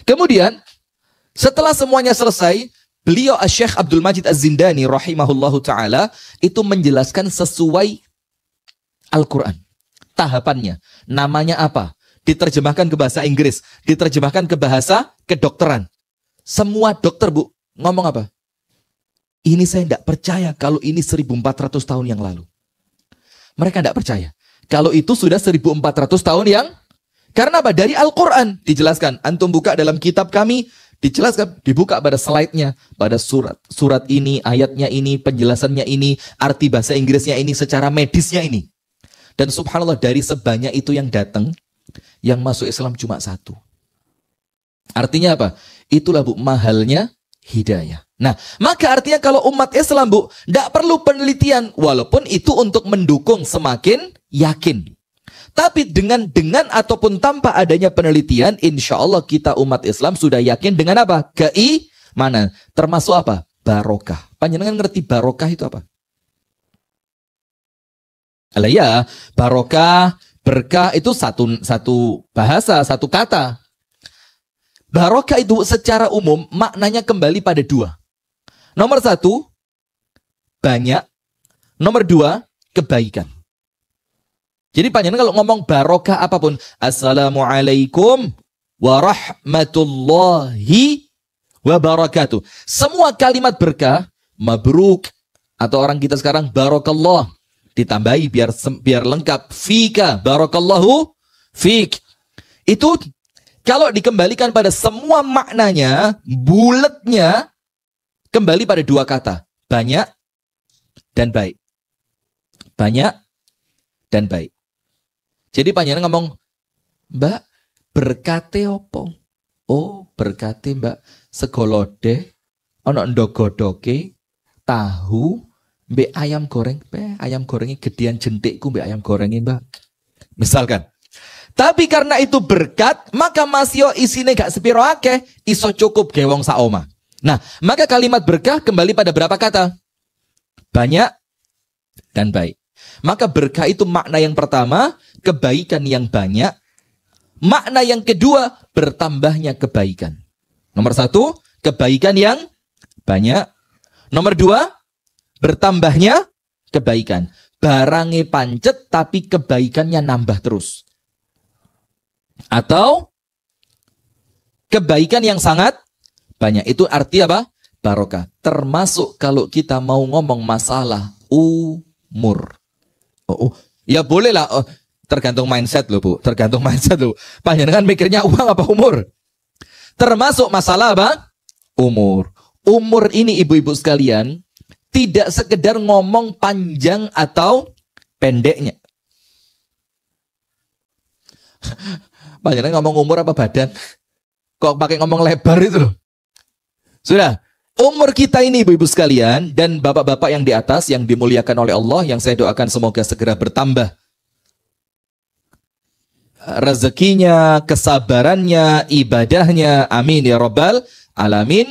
Kemudian setelah semuanya selesai, beliau Syekh Abdul Majid Az-Zindani rahimahullahu taala itu menjelaskan sesuai Al-Quran. Tahapannya, namanya apa? Diterjemahkan ke bahasa Inggris, diterjemahkan ke bahasa kedokteran. Semua dokter, Bu, ngomong apa? Ini saya tidak percaya kalau ini 1400 tahun yang lalu. Mereka tidak percaya. Kalau itu sudah 1400 tahun yang... Karena apa? Dari Al-Quran dijelaskan. Antum buka dalam kitab kami, dijelaskan. Dibuka pada slide-nya, pada surat. Surat ini, ayatnya ini, penjelasannya ini, arti bahasa Inggrisnya ini, secara medisnya ini. Dan subhanallah, dari sebanyak itu yang datang, yang masuk Islam cuma satu. Artinya apa? Itulah, Bu, mahalnya hidayah. Nah, maka artinya kalau umat Islam, Bu, tidak perlu penelitian. Walaupun itu untuk mendukung semakin yakin. Tapi dengan ataupun tanpa adanya penelitian, insya Allah kita umat Islam sudah yakin dengan apa? Keimanan. Termasuk apa? Barokah. Panjenengan ngerti barokah itu apa? Alah ya, barokah, berkah itu satu bahasa, satu kata. Barokah itu secara umum maknanya kembali pada dua. Nomor satu, banyak. Nomor dua, kebaikan. Jadi panjenengan kalau ngomong barokah apapun, Assalamualaikum warahmatullahi wabarakatuh. Semua kalimat berkah, mabruk, atau orang kita sekarang barokallah, ditambahi biar lengkap, fika, barakallahu fik. Itu kalau dikembalikan pada semua maknanya, bulatnya kembali pada dua kata, banyak dan baik. Banyak dan baik. Jadi panjenengan ngomong, Mbak, berkate opo? Oh, berkate Mbak, segolode, ono ndogodoke, tahu, mbek ayam goreng, ayam gorengnya gedean jentikku mbek ayam gorengnya Mbak. Misalkan. Tapi karena itu berkat, maka masih isine gak sepiro akeh, iso cukup gewong saoma. Nah, maka kalimat berkah kembali pada berapa kata? Banyak dan baik. Maka berkah itu makna yang pertama, kebaikan yang banyak. Makna yang kedua, bertambahnya kebaikan. Nomor satu, kebaikan yang banyak. Nomor dua, bertambahnya kebaikan. Barangnya pancet tapi kebaikannya nambah terus. Atau kebaikan yang sangat banyak. Itu arti apa? Barokah. Termasuk kalau kita mau ngomong masalah umur. Ya boleh lah. Tergantung mindset loh, Bu. Tergantung mindset loh. Panjenengan mikirnya uang apa umur? Termasuk masalah apa? Umur. Umur ini ibu-ibu sekalian tidak sekedar ngomong panjang atau pendeknya. Panjenengan ngomong umur apa badan? Kok pakai ngomong lebar itu loh? Sudah. Umur kita ini ibu-ibu sekalian dan bapak-bapak yang di atas yang dimuliakan oleh Allah, yang saya doakan semoga segera bertambah rezekinya, kesabarannya, ibadahnya, amin ya rabbal alamin.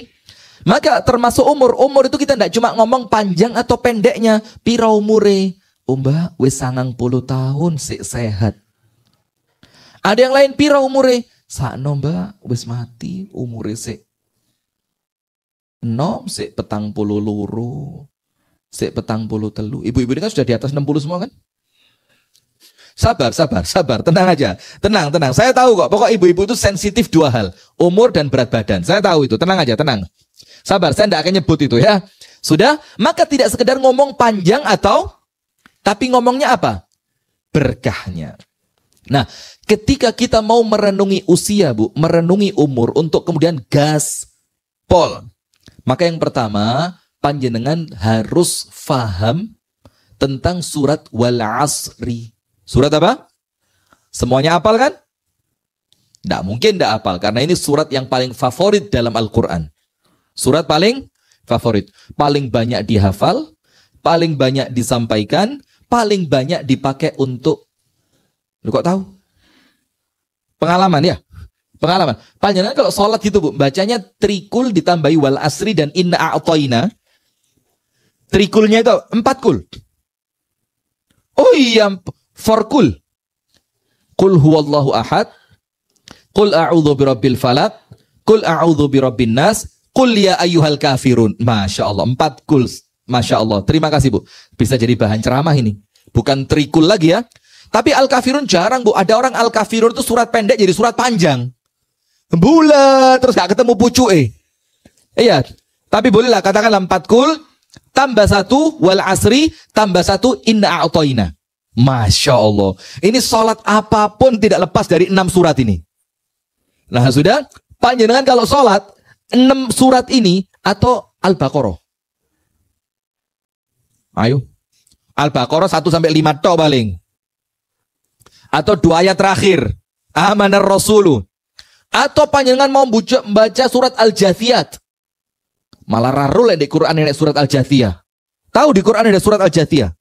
Maka termasuk umur itu kita tidak cuma ngomong panjang atau pendeknya. Pira umure? Mbak, wis 90 tahun sik sehat. Ada yang lain pira umure? Sakno Mbak, wis mati umure sik enom, sik 40 loro, sik 40 telu. Ibu-ibu ini kan sudah di atas 60 semua kan? Sabar, tenang aja. Tenang. Saya tahu kok, pokok ibu-ibu itu sensitif dua hal. Umur dan berat badan. Saya tahu itu, tenang aja, tenang. Sabar, saya tidak akan nyebut itu ya. Sudah, maka tidak sekedar ngomong panjang tapi ngomongnya apa? Berkahnya. Nah, ketika kita mau merenungi usia, Bu, merenungi umur untuk kemudian gaspol. Maka yang pertama, panjenengan harus faham tentang surat wal asri. Surat apa? Semuanya hafal kan? Tidak mungkin tidak hafal, karena ini surat yang paling favorit dalam Al-Quran. Surat paling favorit. Paling banyak dihafal, paling banyak disampaikan, paling banyak dipakai untuk... Lu kok tahu? Pengalaman ya? Pengalaman. Panjenengan kalau sholat gitu, Bu, bacanya trikul ditambahi wal asri dan inna a'toina. Trikulnya itu 4 kul. Oh iya, 4 kul. Qul huwallahu ahad. Qul a'udzu birabbil falaq. Qul a'udzu birabbin nas, qul ya ayyuhal kafirun. Masya Allah, 4 kul. Masya Allah, terima kasih Bu. Bisa jadi bahan ceramah ini. Bukan trikul lagi ya. Tapi al-kafirun jarang Bu. Ada orang al-kafirun itu surat pendek jadi surat panjang. Bulat, terus gak ketemu pucuk Iya, tapi bolehlah katakanlah 4 kul, tambah 1 wal asri, tambah 1 inna a'toina. Masya Allah. Ini sholat apapun tidak lepas dari 6 surat ini. Nah sudah, panjenengan kalau sholat 6 surat ini atau Al-Baqarah. Ayo. Al-Baqarah 1-5 tok paling. Atau 2 ayat terakhir. Amanar Rasulu. Atau panjenengan mau membaca surat Al-Jathiyat. Malah rarul di Quran ada surat Al-Jathiyah. Tahu di Quran ada surat Al-Jathiyah?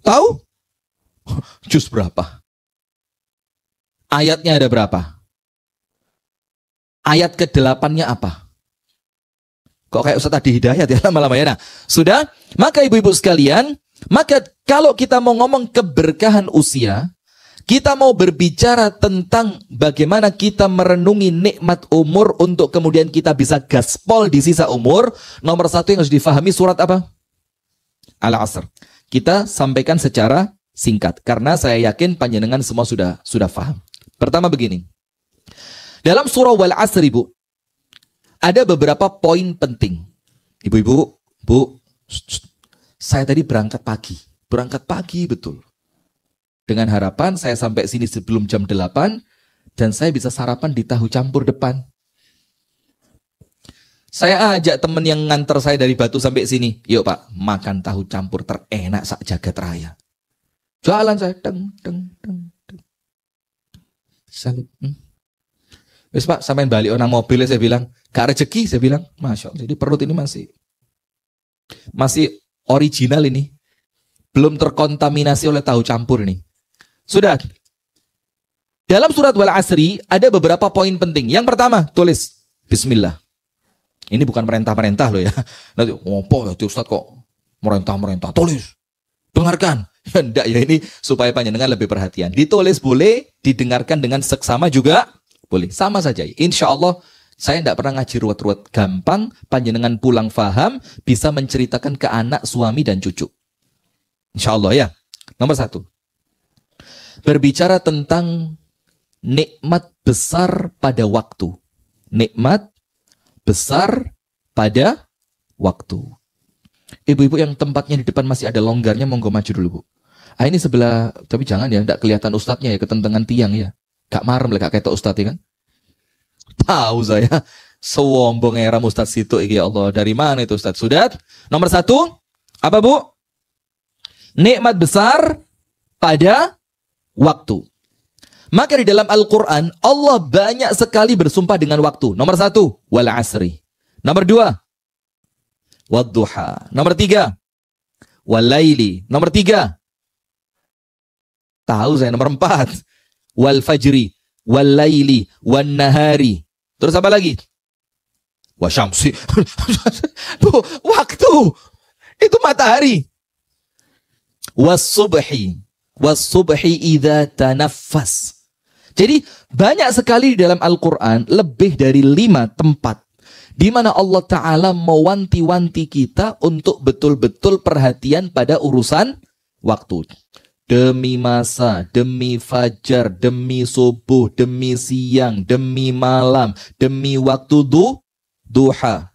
Tahu? Juz berapa? Ayatnya ada berapa? Ayat ke-8-nya apa? Kok kayak Ustaz Adi Hidayat ya lama-lama ya. Nah, sudah? Maka ibu-ibu sekalian, maka kalau kita mau ngomong keberkahan usia, kita mau berbicara tentang bagaimana kita merenungi nikmat umur untuk kemudian kita bisa gaspol di sisa umur. Nomor 1 yang harus difahami surat apa? Al-Asr. Kita sampaikan secara singkat karena saya yakin panjenengan semua sudah paham. Pertama begini. Dalam surah Wal-Asr, Ibu, ada beberapa poin penting. Ibu-ibu, Bu, saya tadi berangkat pagi betul. Dengan harapan saya sampai sini sebelum jam 8 dan saya bisa sarapan di tahu campur depan. Saya ajak temen yang nganter saya dari Batu sampai sini. Yuk Pak, makan tahu campur terenak sak jagat raya. Jalan saya, deng. Salut. Wes Pak, sampai balik orang mobil saya bilang, gak rezeki saya bilang. Masya Allah, jadi perut ini masih original ini. Belum terkontaminasi oleh tahu campur ini. Sudah. Dalam surat Wal-Asri ada beberapa poin penting. Yang pertama, tulis Bismillah. Ini bukan merentah-merentah loh ya. Nanti ngopo ya Ustaz kok merentah-merentah. Tulis. Dengarkan. Ya enggak ya, ini supaya panjenengan lebih perhatian. Ditulis boleh, didengarkan dengan seksama juga boleh. Sama saja. Insya Allah saya tidak pernah ngaji ruwet-ruwet. Gampang, panjenengan pulang faham, bisa menceritakan ke anak, suami, dan cucu. Insya Allah ya. Nomor 1. Berbicara tentang nikmat besar pada waktu. Nikmat besar pada waktu. Ibu-ibu yang tempatnya di depan masih ada longgarnya, monggo maju dulu Bu. Ah ini sebelah, tapi jangan ya, tidak kelihatan ustadznya ya, ketentengan tiang ya. Gak marem lah, gak ketok ustadz ya kan. Tahu saya, sewombong era ustadz situ ya Allah. Dari mana itu ustadz? Sudah. Nomor 1, apa Bu? Nikmat besar pada waktu. Maka di dalam Al-Quran, Allah banyak sekali bersumpah dengan waktu. Nomor 1, wal asri. Nomor 2, wadduha. Nomor 3, wal laili. Nomor 3, tahu saya. Nomor 4, wal fajri, wal laili, wal nahari. Terus apa lagi? Wasyamsi. Waktu. Itu matahari. Was-subhi. Was-subhi idza tanaffas. Jadi banyak sekali di dalam Al-Quran, lebih dari 5 tempat di mana Allah Ta'ala mewanti-wanti kita untuk betul-betul perhatian pada urusan waktu. Demi masa, demi fajar, demi subuh, demi siang, demi malam, demi waktu duha.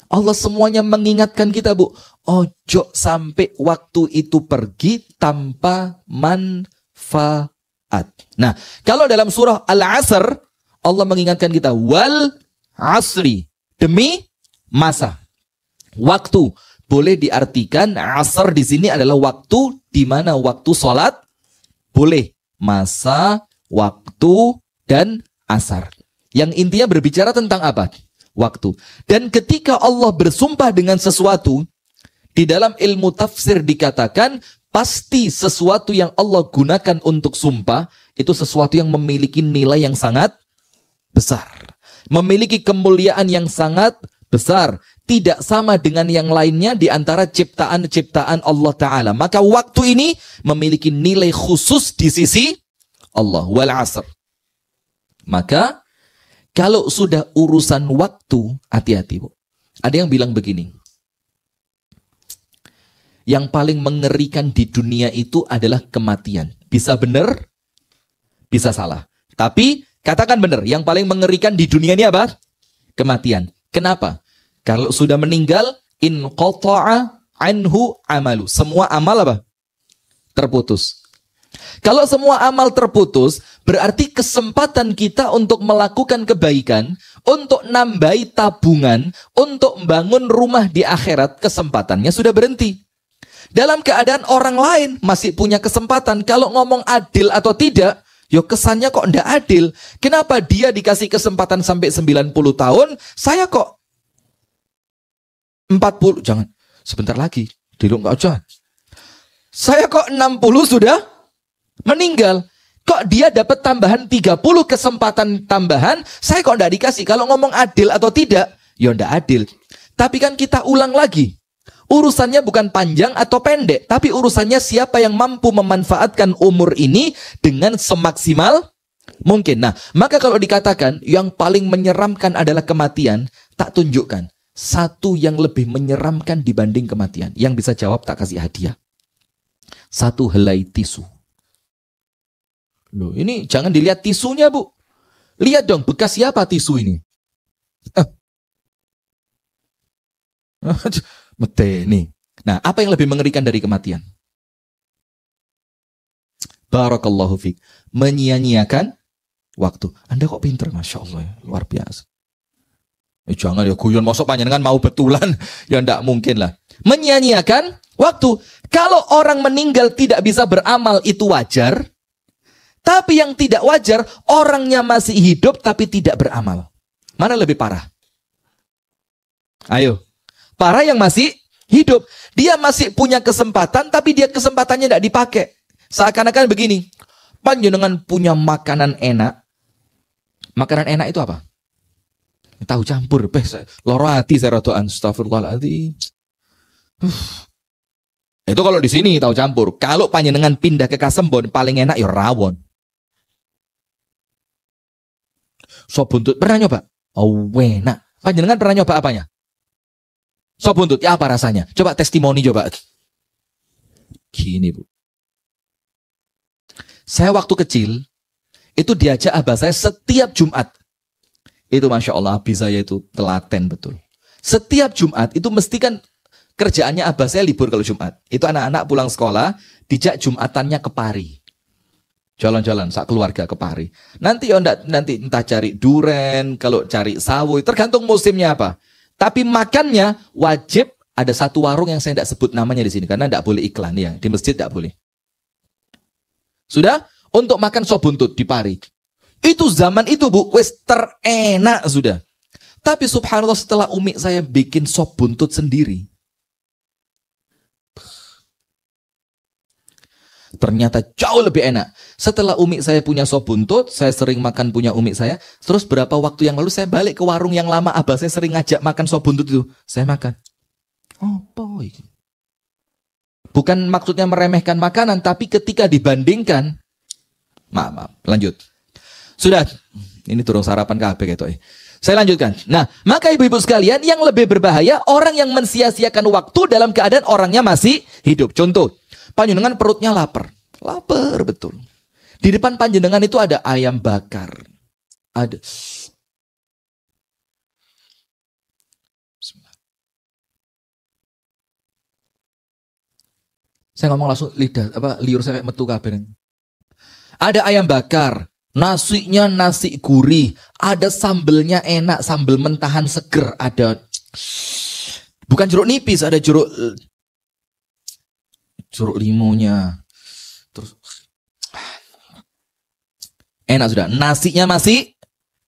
Allah semuanya mengingatkan kita Bu, ojo sampai waktu itu pergi tanpa manfaat. Nah, kalau dalam surah Al-Asr, Allah mengingatkan kita, wal asri, demi masa. Waktu boleh diartikan asar di sini adalah waktu di mana waktu sholat boleh masa, waktu, dan asar. Yang intinya berbicara tentang apa? Waktu. Dan ketika Allah bersumpah dengan sesuatu, di dalam ilmu tafsir dikatakan pasti sesuatu yang Allah gunakan untuk sumpah itu sesuatu yang memiliki nilai yang sangat besar, memiliki kemuliaan yang sangat besar, tidak sama dengan yang lainnya di antara ciptaan-ciptaan Allah Ta'ala. Maka waktu ini memiliki nilai khusus di sisi Allah. Wal asr. Maka Kalau sudah urusan waktu, hati-hati, Bu. Ada yang bilang begini. Yang paling mengerikan di dunia itu adalah kematian. Bisa benar, bisa salah. Tapi katakan benar, yang paling mengerikan di dunia ini apa? Kematian. Kenapa? Kalau sudah meninggal, in qata'a anhu amalu. Semua amal apa? Terputus. Kalau semua amal terputus, berarti kesempatan kita untuk melakukan kebaikan, untuk nambahi tabungan, untuk membangun rumah di akhirat, kesempatannya sudah berhenti. Dalam keadaan orang lain masih punya kesempatan. Kalau ngomong adil atau tidak, yo kesannya kok ndak adil. Kenapa dia dikasih kesempatan sampai 90 tahun, saya kok 40, jangan, sebentar lagi, dulu nggak aja. Saya kok 60 sudah meninggal. Kok dia dapat tambahan 30 kesempatan tambahan, saya kok ndak dikasih. Kalau ngomong adil atau tidak, yo ndak adil. Tapi kan kita ulang lagi. Urusannya bukan panjang atau pendek, tapi urusannya siapa yang mampu memanfaatkan umur ini dengan semaksimal mungkin. Nah, maka kalau dikatakan yang paling menyeramkan adalah kematian, tak tunjukkan satu yang lebih menyeramkan dibanding kematian. Yang bisa jawab tak kasih hadiah. Satu helai tisu. Loh, ini jangan dilihat tisunya, Bu. Lihat dong, bekas siapa tisu ini? Meteni. Nah, apa yang lebih mengerikan dari kematian? Barakallahu fiik. Menyia-nyiakan waktu. Anda kok pinter, Masya Allah ya. Luar biasa. Jangan ya guyon, masuk panjenengan mau betulan. Ya enggak mungkin lah. Menyia-nyiakan waktu. Kalau orang meninggal tidak bisa beramal itu wajar. Tapi yang tidak wajar, orangnya masih hidup tapi tidak beramal. Mana lebih parah? Ayo. Parah yang masih hidup. Dia masih punya kesempatan, tapi dia kesempatannya tidak dipakai. Seakan-akan begini. Panjenengan punya makanan enak. Makanan enak itu apa? Tahu campur. Loro hati saya rodoan. Astagfirullahaladzim. Itu kalau di sini tahu campur. Kalau panjenengan pindah ke Kasembon, paling enak ya rawon. Sop buntut. Pernah nyoba? Oh, enak. Panjenengan pernah nyoba apanya? Sop buntut, ya apa rasanya? Coba testimoni coba. Gini, Bu. Saya waktu kecil, itu diajak abah saya setiap Jumat. Itu Masya Allah, abis saya itu telaten betul. Setiap Jumat, itu mesti kan kerjaannya abah saya libur kalau Jumat. Itu anak-anak pulang sekolah, dijak Jumatannya ke Pari. Jalan-jalan, sak keluarga ke Pari. Nanti entah cari duren, kalau cari sawo, tergantung musimnya apa. Tapi makannya wajib ada satu warung yang saya tidak sebut namanya di sini karena tidak boleh iklan ya, di masjid tidak boleh. Sudah untuk makan sop buntut di Pari. Itu zaman itu, Bu, wis terenak sudah. Tapi subhanallah setelah umi saya bikin sop buntut sendiri, ternyata jauh lebih enak. Setelah umi saya punya sop buntut, saya sering makan punya umi saya. Terus berapa waktu yang lalu saya balik ke warung yang lama, abah saya sering ngajak makan sop buntut itu. Saya makan. Oh boy. Bukan maksudnya meremehkan makanan, tapi ketika dibandingkan, maaf, lanjut. Sudah, ini turun sarapan KB gitu. Saya lanjutkan. Nah, maka ibu-ibu sekalian, yang lebih berbahaya orang yang mensia-siakan waktu dalam keadaan orangnya masih hidup. Contoh, panjenengan perutnya lapar. Lapar betul. Di depan panjenengan itu ada ayam bakar. Ada. Saya ngomong langsung liur saya metu kabeh. Ada ayam bakar, nasinya nasi gurih, ada sambelnya enak, sambel mentahan seger, ada bukan jeruk nipis, ada jeruk limonya. Terus enak sudah, nasinya masih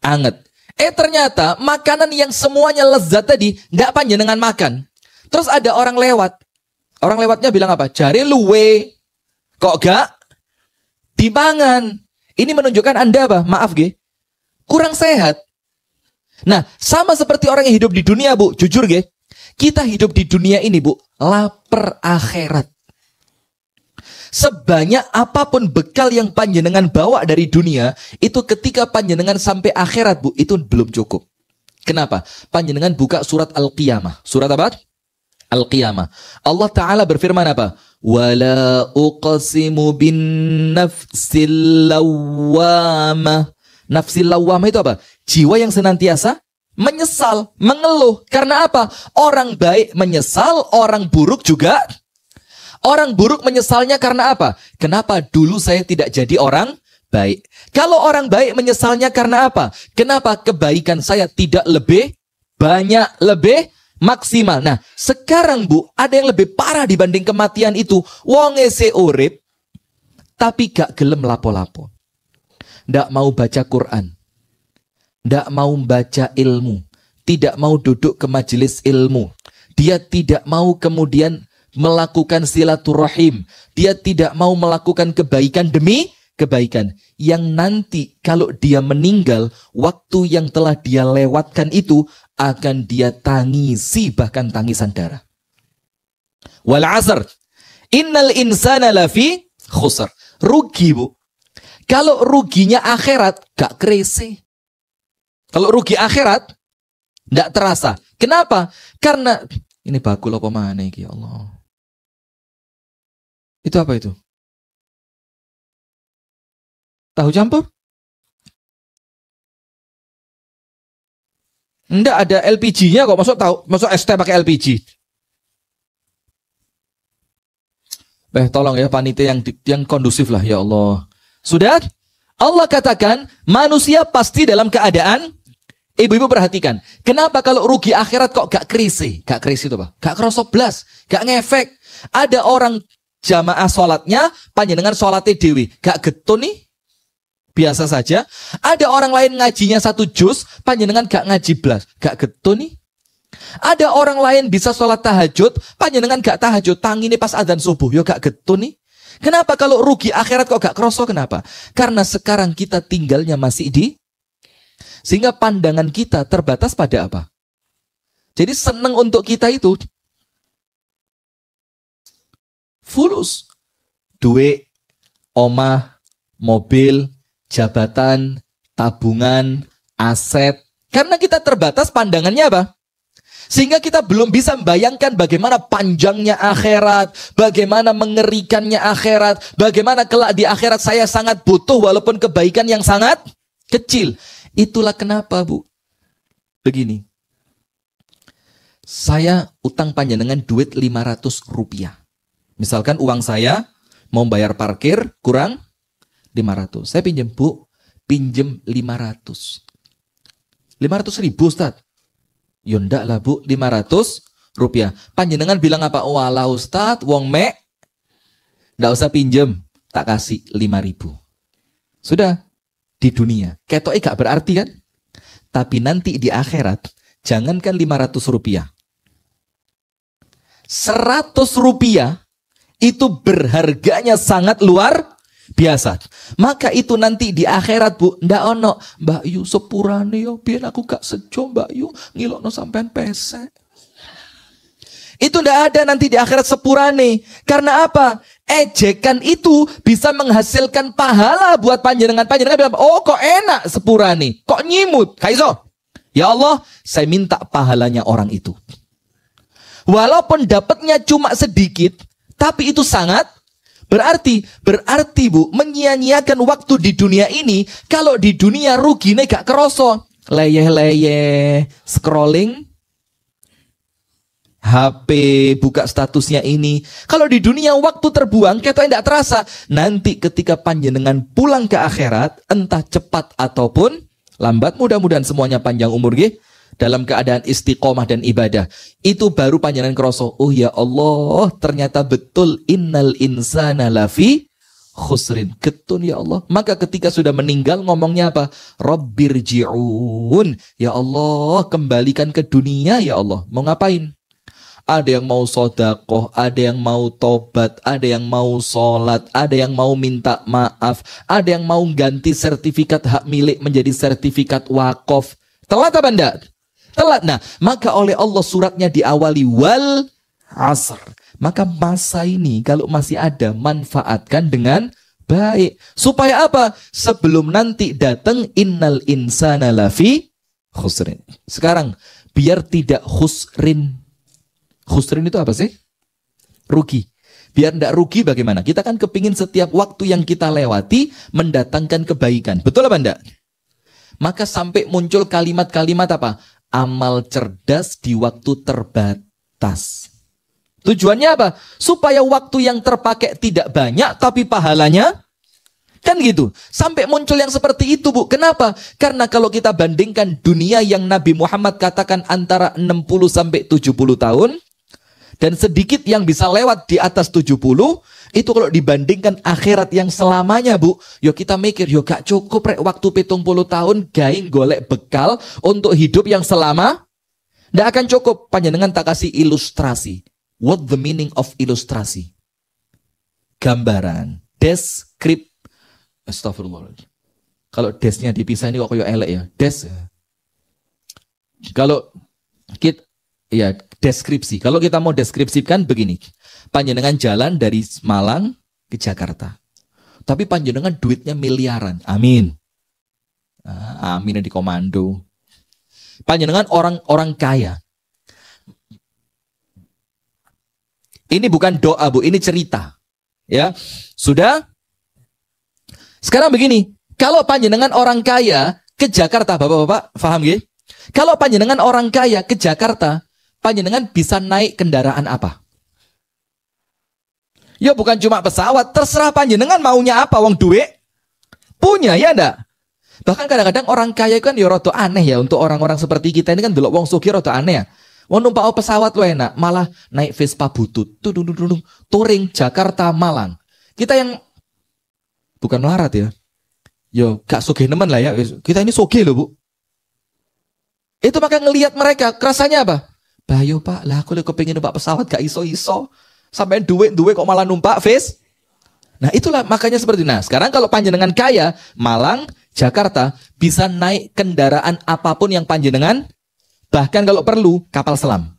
anget. Ternyata makanan yang semuanya lezat tadi nggak panjenengan makan. Terus ada orang lewat. Orang lewatnya bilang apa? Jare luwe. Kok gak dipangan? Ini menunjukkan Anda apa? Maaf ge, kurang sehat. Nah, sama seperti orang yang hidup di dunia, Bu. Jujur ge, kita hidup di dunia ini, Bu, lapar akhirat. sebanyak apapun bekal yang panjenengan bawa dari dunia, itu ketika panjenengan sampai akhirat, Bu, itu belum cukup. Kenapa? Panjenengan buka surat Al-Qiyamah. Surat apa? Al-Qiyamah. Allah Ta'ala berfirman apa? Wala uqsimu bin nafsil lawwamah. Nafsil lawwamah itu apa? Jiwa yang senantiasa menyesal, mengeluh. Karena apa? Orang baik menyesal, orang buruk juga. Orang buruk menyesalnya karena apa? Kenapa dulu saya tidak jadi orang baik? Kalau orang baik menyesalnya karena apa? Kenapa kebaikan saya tidak lebih banyak, lebih maksimal? Nah, sekarang Bu, ada yang lebih parah dibanding kematian itu. Wonge se urip, tapi gak gelem lapo-lapo. Ndak mau baca Quran. Ndak mau baca ilmu. Tidak mau duduk ke majelis ilmu. Dia tidak mau kemudian melakukan silaturahim. Dia tidak mau melakukan kebaikan demi kebaikan. Yang nanti kalau dia meninggal, waktu yang telah dia lewatkan itu akan dia tangisi, bahkan tangisan darah. Wal asr. Innal insana lafi khusr. Rugi, Bu. Kalau ruginya akhirat, gak krese. Kalau rugi akhirat, gak terasa. Kenapa? Karena, ini bakul apa mana ya Allah. Itu apa itu? Tahu campur? Enggak ada LPG-nya kok. Masuk ST pakai LPG. Tolong ya panitia yang kondusif lah ya Allah. Sudah? Allah katakan manusia pasti dalam keadaan, ibu-ibu perhatikan. Kenapa kalau rugi akhirat kok gak krisi? Gak krisi itu apa? Gak kerosok blas. Gak ngefek. Ada orang jamaah sholatnya, panjenengan sholatnya dewi. Gak getun nih. Biasa saja. Ada orang lain ngajinya 1 juz, panjenengan gak ngaji blas. Gak getun nih. Ada orang lain bisa sholat tahajud, panjenengan gak tahajud. Tangi nih pas adzan subuh. Yo gak getun nih. Kenapa kalau rugi akhirat kok gak kroso? Kenapa? Karena sekarang kita tinggalnya masih sehingga pandangan kita terbatas pada apa? Jadi senang untuk kita itu fulus. Duit, omah, mobil, jabatan, tabungan, aset. Karena kita terbatas pandangannya apa? Sehingga kita belum bisa membayangkan bagaimana panjangnya akhirat, bagaimana mengerikannya akhirat, bagaimana kelak di akhirat saya sangat butuh walaupun kebaikan yang sangat kecil. Itulah kenapa, Bu. Begini. Saya utang panjenengan duit 500 rupiah. Misalkan uang saya mau bayar parkir kurang 500. Saya pinjam, Bu. Pinjam 500. 500 ribu, Ustaz. Ya ndak lah, Bu, 500 rupiah. Panjenengan bilang apa? Walah Ustaz, wong mek ndak usah pinjem, tak kasih 5.000. Sudah di dunia. Ketoknya gak berarti kan? Tapi nanti di akhirat, jangankan 500 rupiah. 100 rupiah itu berharganya sangat luar biasa. Maka itu nanti di akhirat, Bu, ndak ono Mbak Yu sepurane yo biyen aku gak sejo Mbak Yu ngilokno sampean pesek. Itu ndak ada nanti di akhirat sepurane. Karena apa? Ejekan itu bisa menghasilkan pahala buat panjenengan. Panjenengan bilang, "Oh, kok enak sepurane? Kok nyimut?" Kaiso. Ya Allah, saya minta pahalanya orang itu. Walaupun dapatnya cuma sedikit, tapi itu sangat Berarti Bu, menyia-nyiakan waktu di dunia ini. Kalau di dunia ruginya gak keroso. Leyeh-leyeh, scrolling HP, buka statusnya ini. Kalau di dunia waktu terbuang, kita tidak terasa. Nanti ketika panjenengan pulang ke akhirat, entah cepat ataupun lambat, mudah-mudahan semuanya panjang umur nggih, dalam keadaan istiqomah dan ibadah. Itu baru panjenengan kroso. Oh ya Allah, ternyata betul innal insana lafi khusrin. Ketun ya Allah. Maka ketika sudah meninggal ngomongnya apa? Rabbirji'un. Ya Allah, kembalikan ke dunia ya Allah. Mau ngapain? Ada yang mau sodakoh, ada yang mau tobat, ada yang mau sholat, ada yang mau minta maaf, ada yang mau ganti sertifikat hak milik menjadi sertifikat wakaf. Telat apa enggak? Telat. Nah, maka oleh Allah suratnya diawali wal asr. Maka masa ini kalau masih ada, manfaatkan dengan baik. Supaya apa? Sebelum nanti datang innal insana lafi khusrin. Sekarang biar tidak khusrin. Khusrin itu apa sih? Rugi. Biar tidak rugi bagaimana? Kita kan kepingin setiap waktu yang kita lewati mendatangkan kebaikan. Betul apa enggak? Maka sampai muncul kalimat-kalimat apa? Amal cerdas di waktu terbatas. Tujuannya apa? Supaya waktu yang terpakai tidak banyak tapi pahalanya kan gitu. Sampai muncul yang seperti itu, Bu. Kenapa? Karena kalau kita bandingkan dunia yang Nabi Muhammad katakan antara 60 sampai 70 tahun dan sedikit yang bisa lewat di atas 70, itu kalau dibandingkan akhirat yang selamanya, Bu, yo kita mikir, yo gak cukup rek waktu 70 tahun gaing golek bekal untuk hidup yang selama. Nggak akan cukup. Panjenengan tak kasih ilustrasi. What the meaning of ilustrasi? Gambaran, deskrip. Astagfirullah. Kalau desnya dipisah ini kok kayak elek ya. Des. Kalau kita ya deskripsi. Kalau kita mau deskripsikan begini. Panjenengan jalan dari Malang ke Jakarta. Tapi panjenengan duitnya miliaran. Amin. Amin di komando. Panjenengan orang kaya. Ini bukan doa, Bu, ini cerita. Ya. Sudah? Sekarang begini, kalau panjenengan orang kaya ke Jakarta, Bapak-bapak, paham nggih? Kalau panjenengan orang kaya ke Jakarta, panjenengan bisa naik kendaraan apa? Ya bukan cuma pesawat, terserah panjenengan maunya apa, wong duit punya, ya enggak? Bahkan kadang-kadang orang kaya kan ya rada aneh ya, untuk orang-orang seperti kita ini kan delok wong sugih rada aneh ya. Wong numpak pesawat lo enak, malah naik Vespa butut, touring Jakarta Malang. Kita yang bukan melarat ya, yo gak sugih nemen lah ya. Kita ini sugih loh, Bu. Itu maka ngelihat mereka, kerasanya apa? Bayo Pak, lah aku kepingin numpak pesawat gak iso-iso. Sampai duit kok malah numpak Ves. Nah itulah makanya seperti itu. Nah sekarang kalau panjenengan kaya, Malang, Jakarta, bisa naik kendaraan apapun yang panjenengan. Bahkan kalau perlu, kapal selam.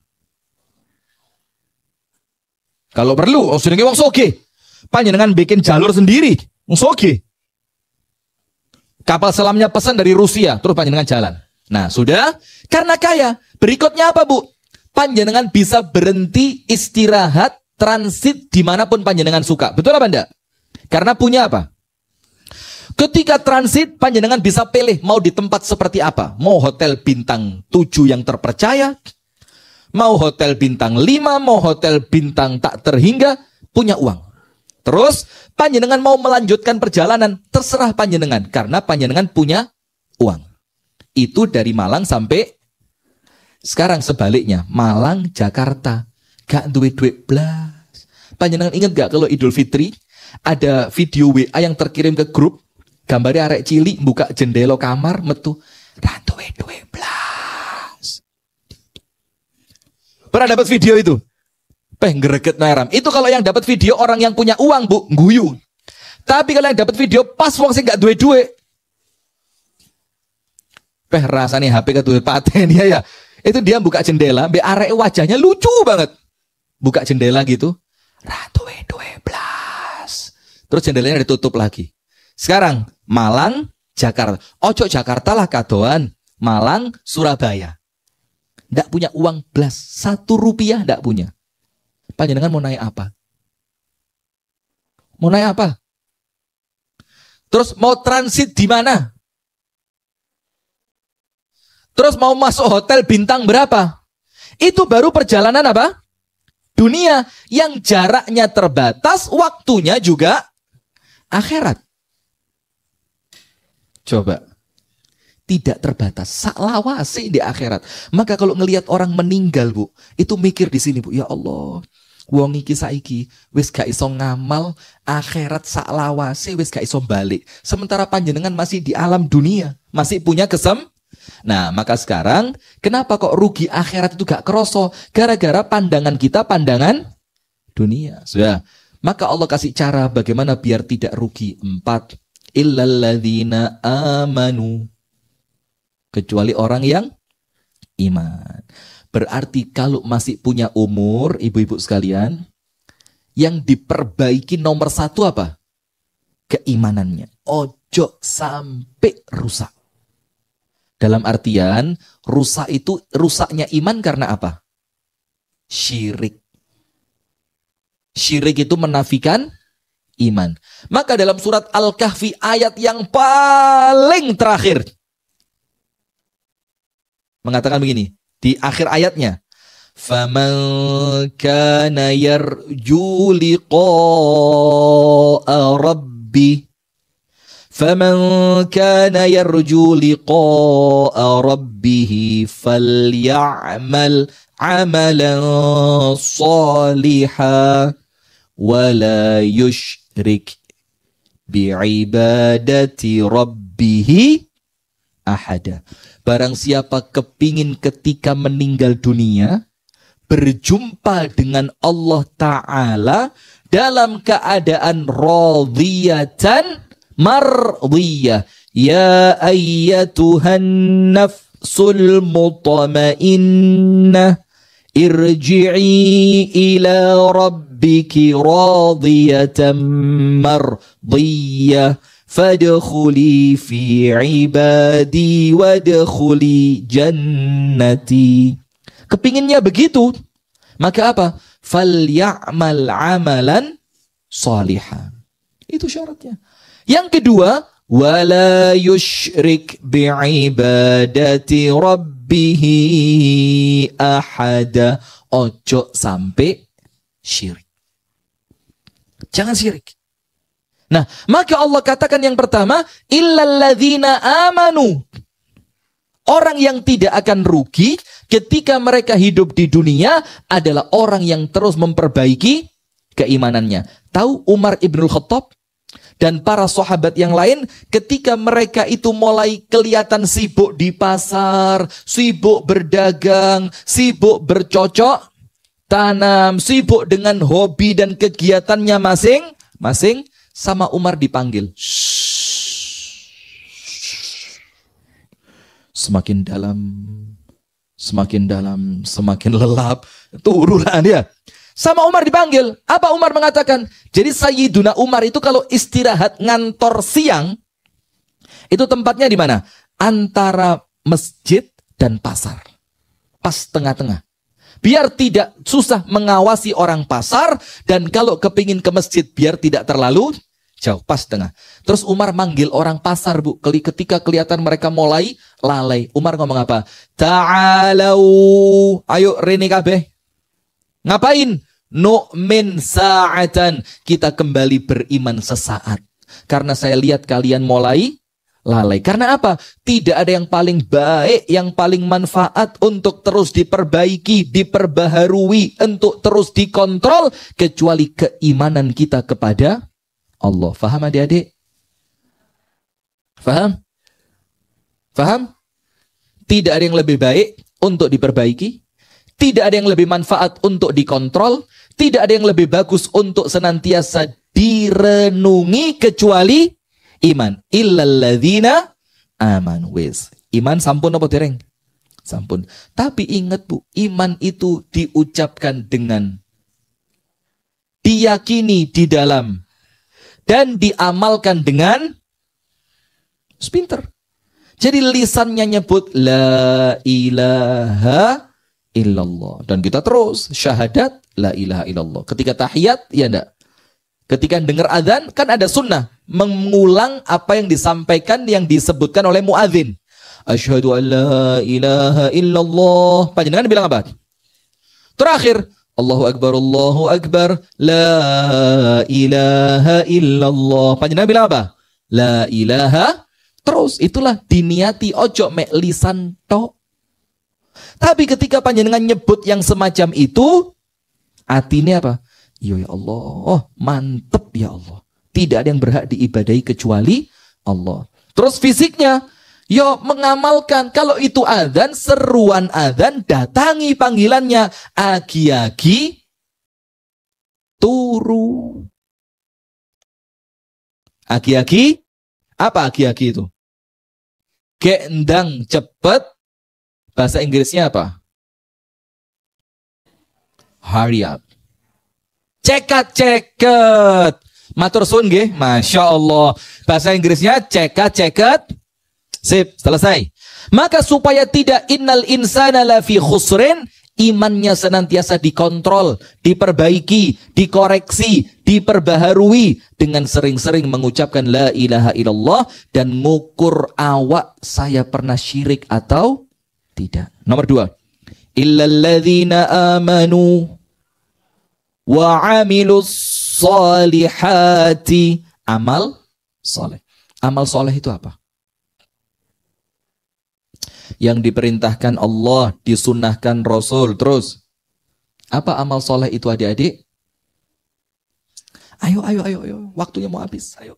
Kalau perlu, sudah wong soge. Panjenengan bikin jalur sendiri, wong soge. Kapal selamnya pesan dari Rusia, terus panjenengan jalan. Nah, sudah. Karena kaya. Berikutnya apa, Bu? Panjenengan bisa berhenti istirahat, transit dimanapun panjenengan suka. Betul apa enggak? Karena punya apa? Ketika transit, panjenengan bisa pilih mau di tempat seperti apa. Mau hotel bintang 7 yang terpercaya, mau hotel bintang 5, mau hotel bintang tak terhingga, punya uang. Terus, panjenengan mau melanjutkan perjalanan, terserah panjenengan. Karena panjenengan punya uang. Itu dari Malang sampai, sekarang sebaliknya, Malang, Jakarta. Gak duit-duit blas. Panjenengan ingat gak kalau Idul Fitri, ada video WA yang terkirim ke grup, gambarnya arek cilik buka jendela kamar metu duwe blas. Pernah dapat video itu? Greget naram. Itu kalau yang dapat video orang yang punya uang, Bu, guyu. Tapi kalau yang dapat video pas wong sing gak duwe. Rasane HP keduwe paten ya. Itu dia buka jendela, mbek arek wajahnya lucu banget. Buka jendela gitu. Duwe blas. Terus jendelanya ditutup lagi. Sekarang Malang, Jakarta. Ojo Jakarta lah kadoan. Malang, Surabaya. Nggak punya uang blas. 1 rupiah nggak punya. Panjenengan mau naik apa? Mau naik apa? Terus mau transit di mana? Terus mau masuk hotel bintang berapa? Itu baru perjalanan apa? Dunia yang jaraknya terbatas, waktunya juga akhirat. Coba. Tidak terbatas. Saklawase di akhirat. Maka kalau ngelihat orang meninggal, Bu, itu mikir di sini, Bu, ya Allah, wong iki saiki wis gak iso ngamal, akhirat saklawase wis gak iso balik. Sementara panjenengan masih di alam dunia, masih punya Nah, maka sekarang kenapa kok rugi akhirat itu gak kroso? Gara-gara pandangan kita pandangan dunia. Sudah. Maka Allah kasih cara bagaimana biar tidak rugi. 4. Illalladzina amanu. Kecuali orang yang iman. Berarti kalau masih punya umur, ibu-ibu sekalian, yang diperbaiki nomor satu apa? Keimanannya. Ojo sampai rusak. Dalam artian, rusak itu, rusaknya iman karena apa? Syirik. Syirik itu menafikan iman. Maka dalam surat Al-Kahfi ayat yang paling terakhir mengatakan begini, di akhir ayatnya, فَمَنْ كَانَ يَرْجُو لِقَاءَ رَبِّهِ فَمَنْ كَانَ يَرْجُو لِقَاءَ رَبِّهِ فَلْيَعْمَلْ عَمَلًا صَالِحًا وَلَا يُشْرِكْ بِعِبَادَةِ رَبِّهِ أَحَدًا. Barang siapa kepingin ketika meninggal dunia berjumpa dengan Allah Ta'ala dalam keadaan radiyatan mardiyah. Ya ayyatuhan nafsul mutmainnah irji'i ila rabbiki radiyatan mardiyah fadkhuli fi ibadi wadkhuli jannati. Kepinginnya begitu, maka apa? Falyamal amalan salihah. Itu syaratnya. Yang kedua, wala yusyrik bi'ibadati rabbih ahada. Ojo sampai syirik. Jangan syirik. Nah, maka Allah katakan yang pertama, illalladzina amanu. Orang yang tidak akan rugi ketika mereka hidup di dunia adalah orang yang terus memperbaiki keimanannya. Tahu Umar Ibnul Khattab dan para sahabat yang lain ketika mereka itu mulai kelihatan sibuk di pasar, sibuk berdagang, sibuk bercocok tanam, sibuk dengan hobi dan kegiatannya masing-masing, sama Umar dipanggil. Semakin dalam, semakin dalam, semakin lelap. Turunan dia. Sama Umar dipanggil. Apa Umar mengatakan? Jadi Sayyiduna Umar itu kalau istirahat ngantor siang, itu tempatnya di mana? Antara masjid dan pasar. Pas tengah-tengah. Biar tidak susah mengawasi orang pasar, dan kalau kepingin ke masjid biar tidak terlalu jauh, pas tengah. Terus Umar manggil orang pasar, Bu. Ketika kelihatan mereka mulai lalai, Umar ngomong apa? Ta'alau, ayo rene kabeh. Ngapain? Nu'min sa'atan. Kita kembali beriman sesaat. Karena saya lihat kalian mulai lalai. Karena apa? Tidak ada yang paling baik, yang paling manfaat untuk terus diperbaiki, diperbaharui, untuk terus dikontrol, kecuali keimanan kita kepada Allah. Faham adik-adik? Faham? Faham? Tidak ada yang lebih baik untuk diperbaiki. Tidak ada yang lebih manfaat untuk dikontrol. Tidak ada yang lebih bagus untuk senantiasa direnungi kecuali iman. Illalladzina amanu. Wis. Iman sampun apa dereng? Sampun. Tapi ingat, Bu, iman itu diucapkan dengan diyakini di dalam dan diamalkan dengan pinter. Jadi lisannya nyebut la ilaha illallah. Dan kita terus syahadat la ilaha illallah. Ketika tahiyat, ya enggak. Ketika dengar azan, kan ada sunnah. Mengulang apa yang disampaikan, yang disebutkan oleh muadzin. Asyhadu an la ilaha illallah. Panjenengan bilang apa? Terakhir, Allahu Akbar, la ilaha illallah. Panjenengan bilang apa? La ilaha. Terus, itulah diniati, ojo mek lisan tok. Tapi ketika panjenengan nyebut yang semacam itu, hatinya apa? Ya Allah, oh, mantep ya Allah. Tidak ada yang berhak diibadahi kecuali Allah. Terus fisiknya, yo mengamalkan. Kalau itu adzan, seruan adzan, datangi panggilannya. Agi-agi turu. Agi-agi, apa agi-agi itu? Gendang cepet. Bahasa Inggrisnya apa? Hurry up. Ceket. Matur suwun nggih, Masya Allah. Bahasa Inggrisnya ceket. Sip, selesai. Maka supaya tidak innal insana lafi khusrin, imannya senantiasa dikontrol, diperbaiki, dikoreksi, diperbaharui dengan sering-sering mengucapkan la ilaha illallah dan ngukur awak saya pernah syirik atau tidak. Nomor 2. Illalladzina amanu wa amilus solihati. Amal soleh. Amal soleh itu apa? Yang diperintahkan Allah, disunnahkan Rasul. Terus, apa amal soleh itu adik-adik? Ayo. Waktunya mau habis. Ayo.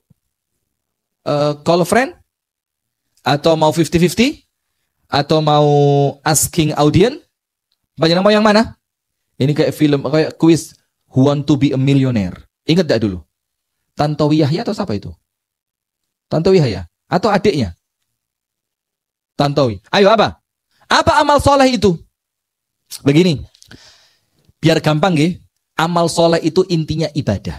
Call a friend? Atau mau 50-50? Atau mau asking audience? Banyak mau yang mana? Ini kayak film, kayak quiz. Who want to be a millionaire? Ingat gak dulu? Tantowi Yahya atau siapa itu? Tantowi Yahya? Atau adiknya? Tantowi. Ayo apa? Apa amal soleh itu? Begini. Biar gampang ya. Amal soleh itu intinya ibadah.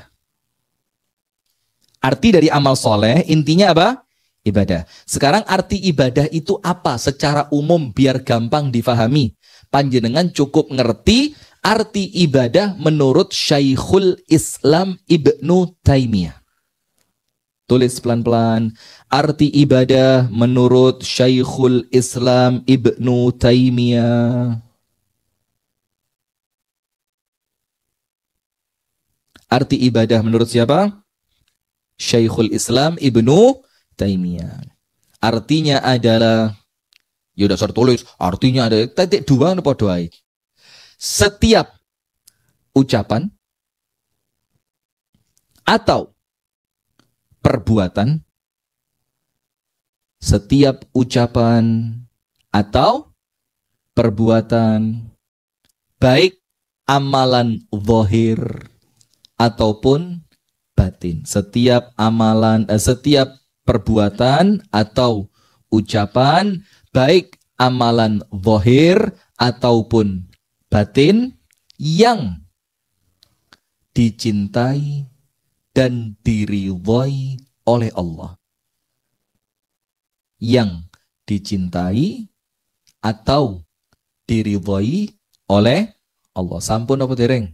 Arti dari amal soleh intinya apa? Ibadah. Sekarang arti ibadah itu apa? Secara umum biar gampang difahami. Panjenengan cukup ngerti arti ibadah menurut Syekhul Islam Ibnu Taimiyah. Tulis pelan-pelan. Arti ibadah menurut Syekhul Islam Ibnu Taimiyah. Arti ibadah menurut siapa? Syekhul Islam Ibnu Taimiyah. Artinya adalah, yaudah saya tulis. Artinya ada titik dua apa doai. Setiap ucapan atau perbuatan, setiap ucapan atau perbuatan, baik amalan zahir ataupun batin. Setiap amalan, setiap perbuatan atau ucapan, baik amalan zahir ataupun batin yang dicintai dan diridhai oleh Allah. Yang dicintai atau diridhai oleh Allah. Sampun apa dereng?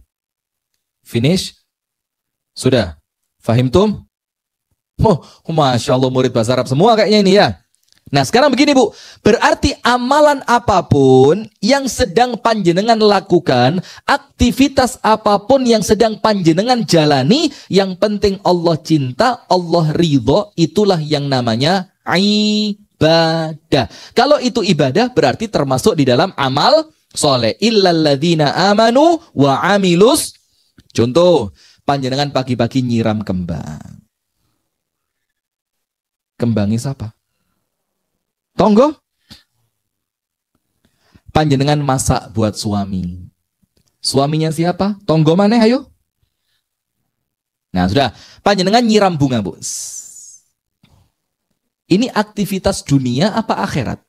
Finish? Sudah? Fahimtum? Oh, Masya Allah, murid bahasa Arab semua kayaknya ini ya. Nah sekarang begini Bu, berarti amalan apapun yang sedang panjenengan lakukan, aktivitas apapun yang sedang panjenengan jalani, yang penting Allah cinta, Allah ridho, itulah yang namanya ibadah. Kalau itu ibadah berarti termasuk di dalam amal soleh. Illalladzina amanu wa amilus. Contoh, panjenengan pagi-pagi nyiram kembang. Kembangnya siapa? Tonggo? Panjenengan masak buat suami. Suaminya siapa? Tonggo mana ayo? Nah sudah. Panjenengan nyiram bunga Bu. Ini aktivitas dunia apa akhirat?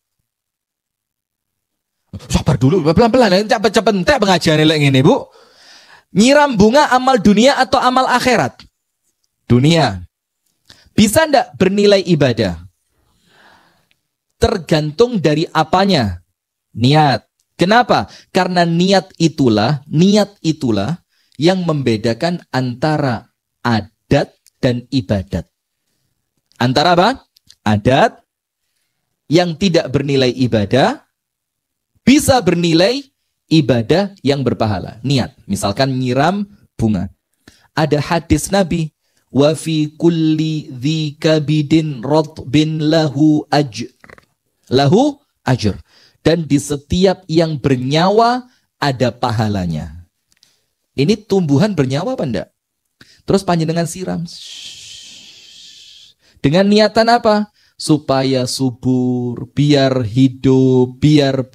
Sabar dulu, pelan-pelan. Cepet-cepet entek pengajian ini Bu. Nyiram bunga amal dunia atau amal akhirat? Dunia. Bisa ndak bernilai ibadah? Tergantung dari apanya? Niat. Kenapa? Karena niat itulah yang membedakan antara adat dan ibadat. Antara apa? Adat yang tidak bernilai ibadah bisa bernilai ibadah yang berpahala. Niat. Misalkan nyiram bunga. Ada hadis Nabi, wa fi kulli dzi kabidin ratbin lahu ajr. Lahu ajr. Dan di setiap yang bernyawa ada pahalanya. Ini tumbuhan bernyawa apa enggak? Terus panjenengan siram. Dengan niatan apa? Supaya subur, biar hidup, biar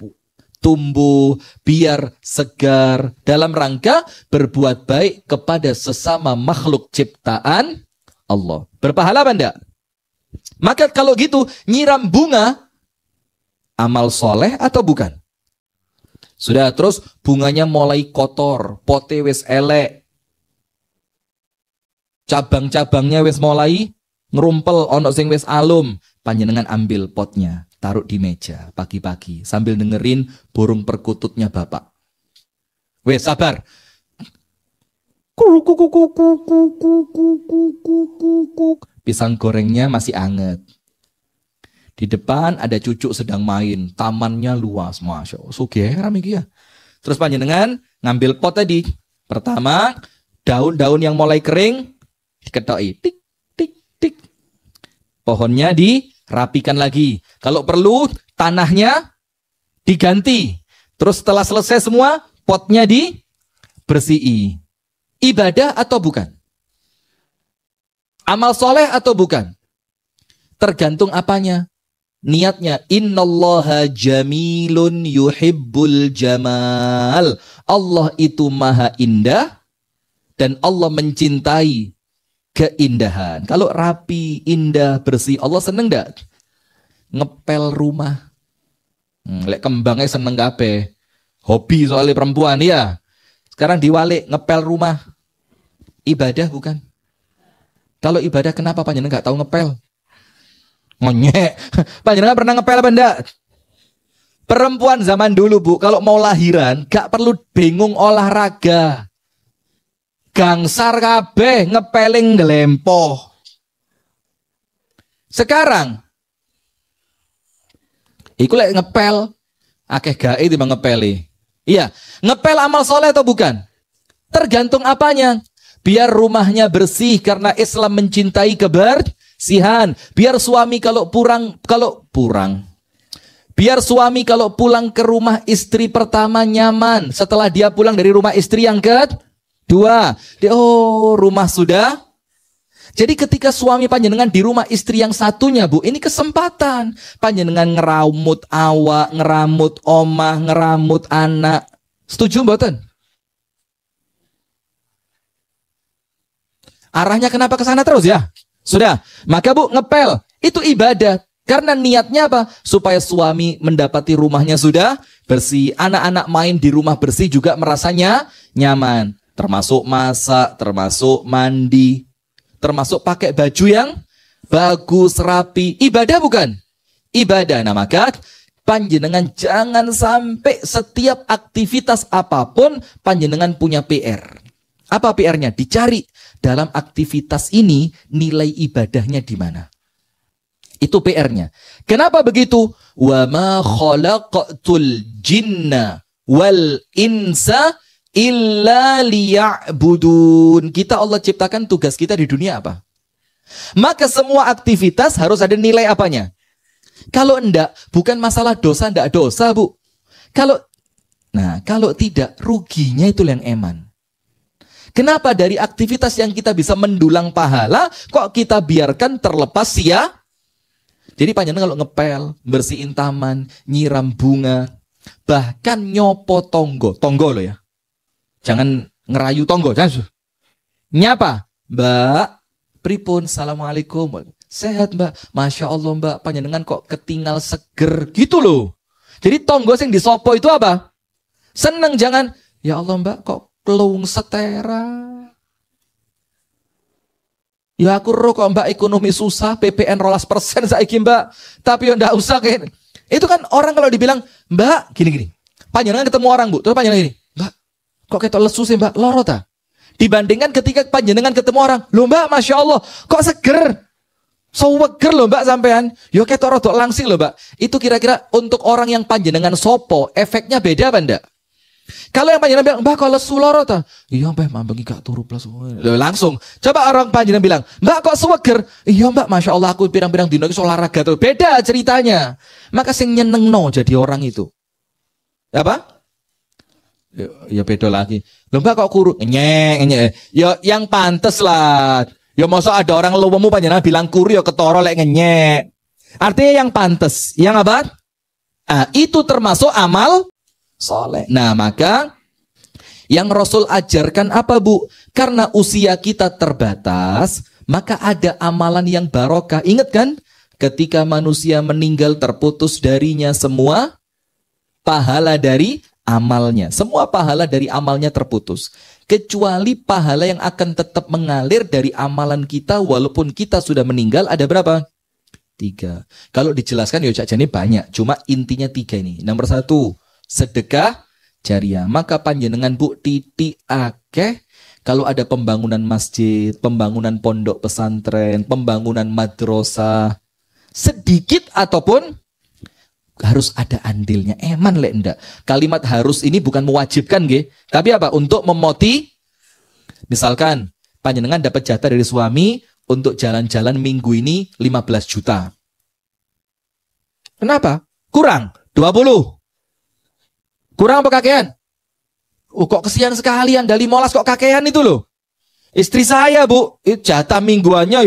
tumbuh, biar segar. Dalam rangka berbuat baik kepada sesama makhluk ciptaan Allah. Berpahala apa enggak? Maka kalau gitu, nyiram bunga amal soleh atau bukan? Sudah, terus bunganya mulai kotor, pote wis elek. cabang-cabangnya wis mulai ngerumpel, ono sing wis alum, panjenengan ambil potnya, taruh di meja pagi-pagi sambil dengerin burung perkututnya bapak. Wes sabar. Pisang gorengnya masih anget. Di depan ada cucu sedang main, tamannya luas, masya Allah. Sugeram iki ya. Terus panjenengan ngambil pot tadi. Pertama, daun-daun yang mulai kering diketoki, tik tik tik. Pohonnya dirapikan lagi. Kalau perlu tanahnya diganti. Terus setelah selesai semua, potnya dibersihi. Ibadah atau bukan? Amal soleh atau bukan? Tergantung apanya. Niatnya. Innallaha jamilun yuhibbul jamal. Allah itu maha indah. Dan Allah mencintai keindahan. Kalau rapi, indah, bersih, Allah seneng gak? Ngepel rumah. Lek kembangnya seneng kabeh. Hobi soalnya perempuan ya. Sekarang diwalik ngepel rumah. Ibadah bukan? Kalau ibadah kenapa panjenengan nggak tahu ngepel? Ngonyek. Panjenengan pernah ngepel apa enggak? Perempuan zaman dulu bu, kalau mau lahiran gak perlu bingung olahraga. Gangsar kabeh ngepeling ngelempoh. Sekarang iku lek ngepel akeh gae timbang ngepeli. Iya, ngepel amal soleh atau bukan? Tergantung apanya. Biar rumahnya bersih karena Islam mencintai kebersihan. Biar suami Biar suami kalau pulang ke rumah istri pertama nyaman. Setelah dia pulang dari rumah istri yang kedua, rumah sudah. Jadi ketika suami panjenengan di rumah istri yang satunya bu, ini kesempatan. Panjenengan ngeramut awak, ngeramut omah, ngeramut anak. Setuju mboten? Arahnya kenapa ke sana terus ya? Sudah, maka bu ngepel, itu ibadah. Karena niatnya apa? Supaya suami mendapati rumahnya sudah bersih. Anak-anak main di rumah bersih juga merasanya nyaman. Termasuk masak, termasuk mandi. Termasuk pakai baju yang bagus, rapi. Ibadah bukan? Ibadah. Nah maka panjenengan jangan sampai setiap aktivitas apapun panjenengan punya PR. Apa PR-nya? Dicari dalam aktivitas ini nilai ibadahnya di mana. Itu PR-nya. Kenapa begitu? Wa ma khalaqatul jinna wal insa illa liya'budun. Kita Allah ciptakan tugas kita di dunia apa? Maka semua aktivitas harus ada nilai apanya? Kalau enggak, bukan masalah dosa enggak dosa, Bu. Kalau tidak, ruginya itu yang eman. Kenapa dari aktivitas yang kita bisa mendulang pahala, kok kita biarkan terlepas sia? Jadi panjenengan kalau ngepel, bersihin taman, nyiram bunga, bahkan nyopo tonggo loh ya. Jangan ngerayu tonggo, jangan. Nyapa, Mbak, pripun, assalamualaikum. Sehat Mbak, Masya Allah Mbak, panjenengan kok ketinggal seger, gitu loh. Jadi tonggo yang disopo itu apa? Seneng, jangan, ya Allah Mbak, kok kelung setera. Ya aku roh kok Mbak ekonomi susah, PPN 12% saiki Mbak. Tapi ya enggak usah kayak. Itu kan orang kalau dibilang, Mbak, gini. Panjenengan ketemu orang Bu, terus panjenengan gini, Mbak, kok ketok lesu sih Mbak, loro ta? Dibandingkan ketika panjenengan ketemu orang, loh Mbak, Masya Allah, kok seger? Seger loh Mbak sampean. Yo ketok rodok langsing loh Mbak. Itu kira-kira untuk orang yang panjenengan sopo, efeknya beda apa enggak? Kalau yang panjenengan bilang, Mbak kok lesu loro ta? Iya Mbak, mambengi gak turu plus. Langsung. Coba orang panjenengan bilang, Mbak kok seger? Iya Mbak, Masya Allah aku pirang-pirang dino iki olahraga tuh. Beda ceritanya. Maka sing nyenengno jadi orang itu. Apa? Ya beda lagi. Loh Mbak kok kuru? Nyek. Ya yang pantes lah. Ya masa ada orang luwemu panjenengan bilang kuru ya ketara lek ngenyek. Artinya yang pantes. Yang apa? Itu termasuk amal soleh. Nah maka yang Rasul ajarkan apa Bu? Karena usia kita terbatas, maka ada amalan yang barokah. Ingat kan? Ketika manusia meninggal terputus darinya semua pahala dari amalnya. Semua pahala dari amalnya terputus. Kecuali pahala yang akan tetap mengalir dari amalan kita walaupun kita sudah meninggal ada berapa? 3. Kalau dijelaskan ya jadi banyak. Cuma intinya 3 ini. Nomor 1, sedekah jariah. Maka panjenengan bu titik akeh kalau ada pembangunan masjid, pembangunan pondok pesantren, pembangunan madrasah, sedikit ataupun harus ada andilnya. Eman lek ndak. Kalimat harus ini bukan mewajibkan nggih, tapi apa? Untuk misalkan panjenengan dapat jatah dari suami untuk jalan-jalan minggu ini 15 juta. Kenapa? Kurang 20. Kurang apa kakean? Kok kesian sekali Anda 15 kok kakean itu loh. Istri saya bu, jatah mingguannya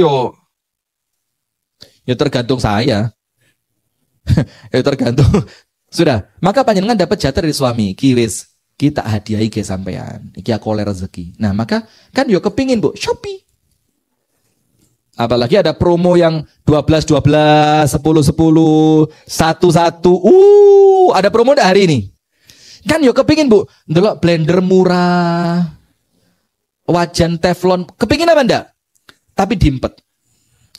ya tergantung saya. Ya tergantung. Sudah, maka panjenengan dapat jatah dari suami. Kiwis, kita hadiahi ke sampean. Iki aku oleh rezeki. Nah maka kan yo kepingin bu, Shopee. Apalagi ada promo yang 12-12, 10-10, 1-1. Ada promo dah hari ini. Kan yo kepingin bu, ndelok blender murah, wajan teflon, kepingin apa ndak? Tapi dimpet.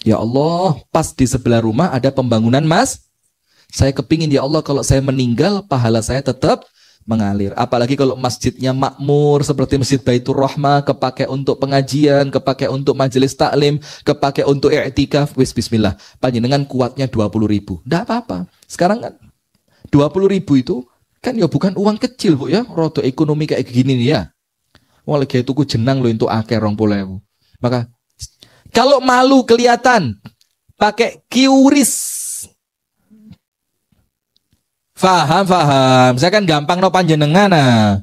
Ya Allah, pas di sebelah rumah ada pembangunan mas. Saya kepingin ya Allah kalau saya meninggal pahala saya tetap mengalir. Apalagi kalau masjidnya makmur seperti Masjid Baitur Rahmah, kepakai untuk pengajian, kepakai untuk majelis taklim, kepakai untuk i'tikaf. Wis bismillah. Panjenengan kuatnya 20.000. Ndak apa-apa. Sekarang kan 20.000 itu kan ya bukan uang kecil bu ya, rodo ekonomi kayak gini nih ya. Wah lagi tuku jenang lo untuk akeh 20.000. Maka kalau malu kelihatan pakai QRIS. Faham. Saya kan gampang no panjenengan nah.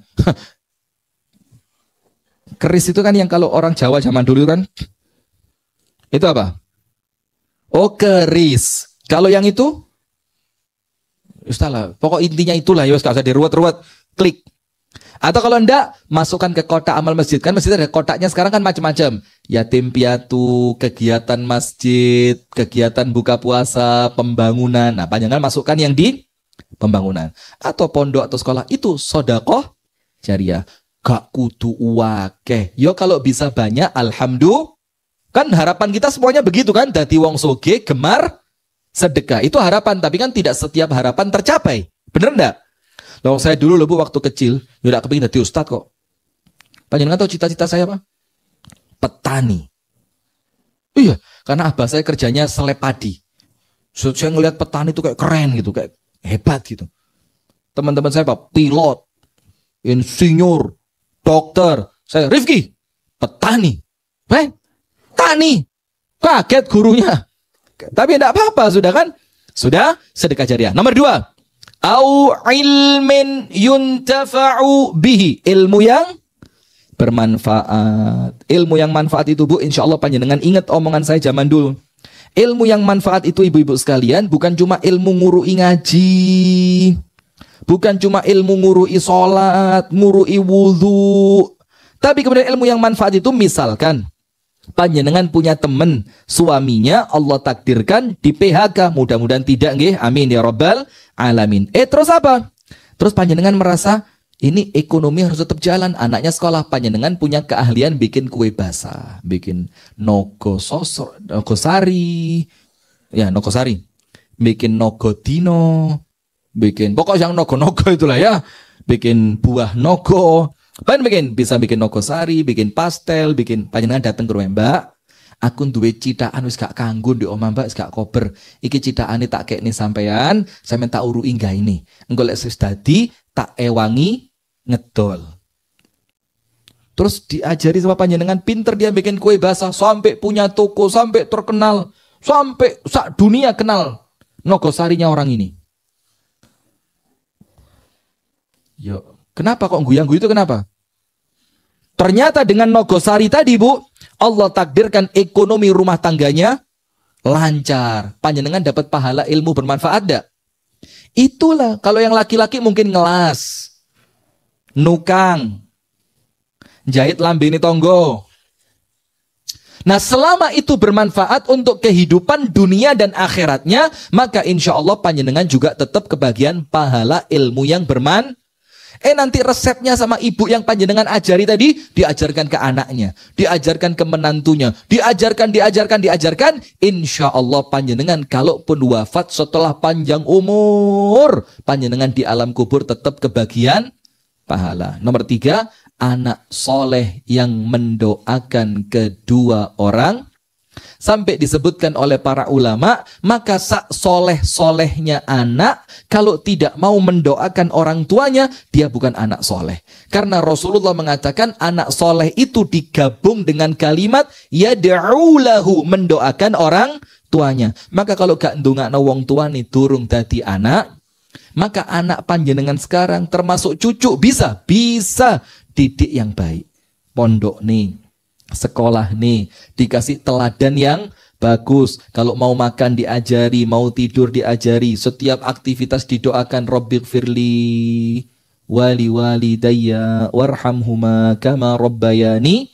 Keris itu kan yang kalau orang Jawa zaman dulu kan itu apa? Oh keris. Kalau yang itu Ustalah, pokok intinya itulah ya, gak usah diruwet-ruwet, klik. Atau kalau enggak, masukkan ke kotak amal masjid. Kan masjid ada kotaknya sekarang kan macam-macam. Yatim piatu, kegiatan masjid, kegiatan buka puasa, pembangunan. Nah, panjangan masukkan yang di pembangunan. Atau pondok atau sekolah, itu sodakoh jariah. Gak kudu uwakeh. Yo kalau bisa banyak, alhamdulillah. Kan harapan kita semuanya begitu kan. Dadi wong soge, gemar sedekah. Itu harapan, tapi kan tidak setiap harapan tercapai. Bener enggak? Loh, saya dulu loh bu waktu kecil, udah kepingin jadi ustadz kok. Panjenengan tahu cita-cita saya apa? Petani. Iya, karena abah saya kerjanya seleb padi. Saya ngelihat petani itu kayak keren gitu, kayak hebat gitu. Teman-teman saya apa? Pilot, insinyur, dokter. Saya Rifki, petani. Tani. Kaget gurunya. Tapi tidak apa-apa, sudah kan? Sudah sedekah jariah. Nomor 2. Au ilmin yuntafa'u bihi. Ilmu yang bermanfaat. Ilmu yang manfaat itu bu, insya Allah panjenengan ingat omongan saya zaman dulu. Ilmu yang manfaat itu ibu-ibu sekalian, bukan cuma ilmu ngurui ngaji. Bukan cuma ilmu ngurui sholat, ngurui wudhu. Tapi kemudian ilmu yang manfaat itu misalkan, panjenengan punya teman, suaminya Allah takdirkan di PHK, mudah-mudahan tidak nggih, amin ya rabbal alamin. Terus apa? Terus panjenengan merasa ini ekonomi harus tetap jalan, anaknya sekolah, panjenengan punya keahlian bikin kue basah, bikin nogosari, bikin nogodino, bikin pokok yang nogo-nogo itulah ya, bikin buah nogo. Bisa bikin nogosari, bikin pastel, bikin panjenengan datang ke rumah Mbak. Aku duwe citaan wis gak kanggo di omah Mbak, wis gak kober. Iki citaane tak kekne sampean, sampean tak urui enggak ini. Engko lek wis dadi tak ewangi ngedol. Terus diajari sama panjenengan, pinter dia bikin kue basah, sampai punya toko, sampai terkenal, sampai sak dunia kenal nogosarinya orang ini. Yo. Kenapa kok guyang-guyu itu kenapa? Ternyata dengan nogosari tadi bu, Allah takdirkan ekonomi rumah tangganya lancar. Panjenengan dapat pahala ilmu bermanfaat enggak? Itulah kalau yang laki-laki mungkin ngelas, nukang, jahit lambene tonggo. Nah selama itu bermanfaat untuk kehidupan dunia dan akhiratnya, maka insya Allah panjenengan juga tetap kebagian pahala ilmu yang bermanfaat. Nanti resepnya sama ibu yang panjenengan ajari tadi, diajarkan ke anaknya, diajarkan ke menantunya, diajarkan. Insya Allah panjenengan kalaupun wafat setelah panjang umur, panjenengan di alam kubur tetap kebagian pahala. Nomor 3, anak soleh yang mendoakan kedua orang. Sampai disebutkan oleh para ulama, maka soleh-solehnya anak, kalau tidak mau mendoakan orang tuanya, dia bukan anak soleh. Karena Rasulullah mengatakan anak soleh itu digabung dengan kalimat yad'u lahu, mendoakan orang tuanya. Maka kalau gak ndongakno wong tua nih durung dadi anak, maka anak panjenengan sekarang termasuk cucu bisa didik yang baik. Pondok nih, sekolah nih, dikasih teladan yang bagus. Kalau mau makan diajari, mau tidur diajari, setiap aktivitas didoakan Rabbighfirli wali walidayya warhamhuma kama rabbayani.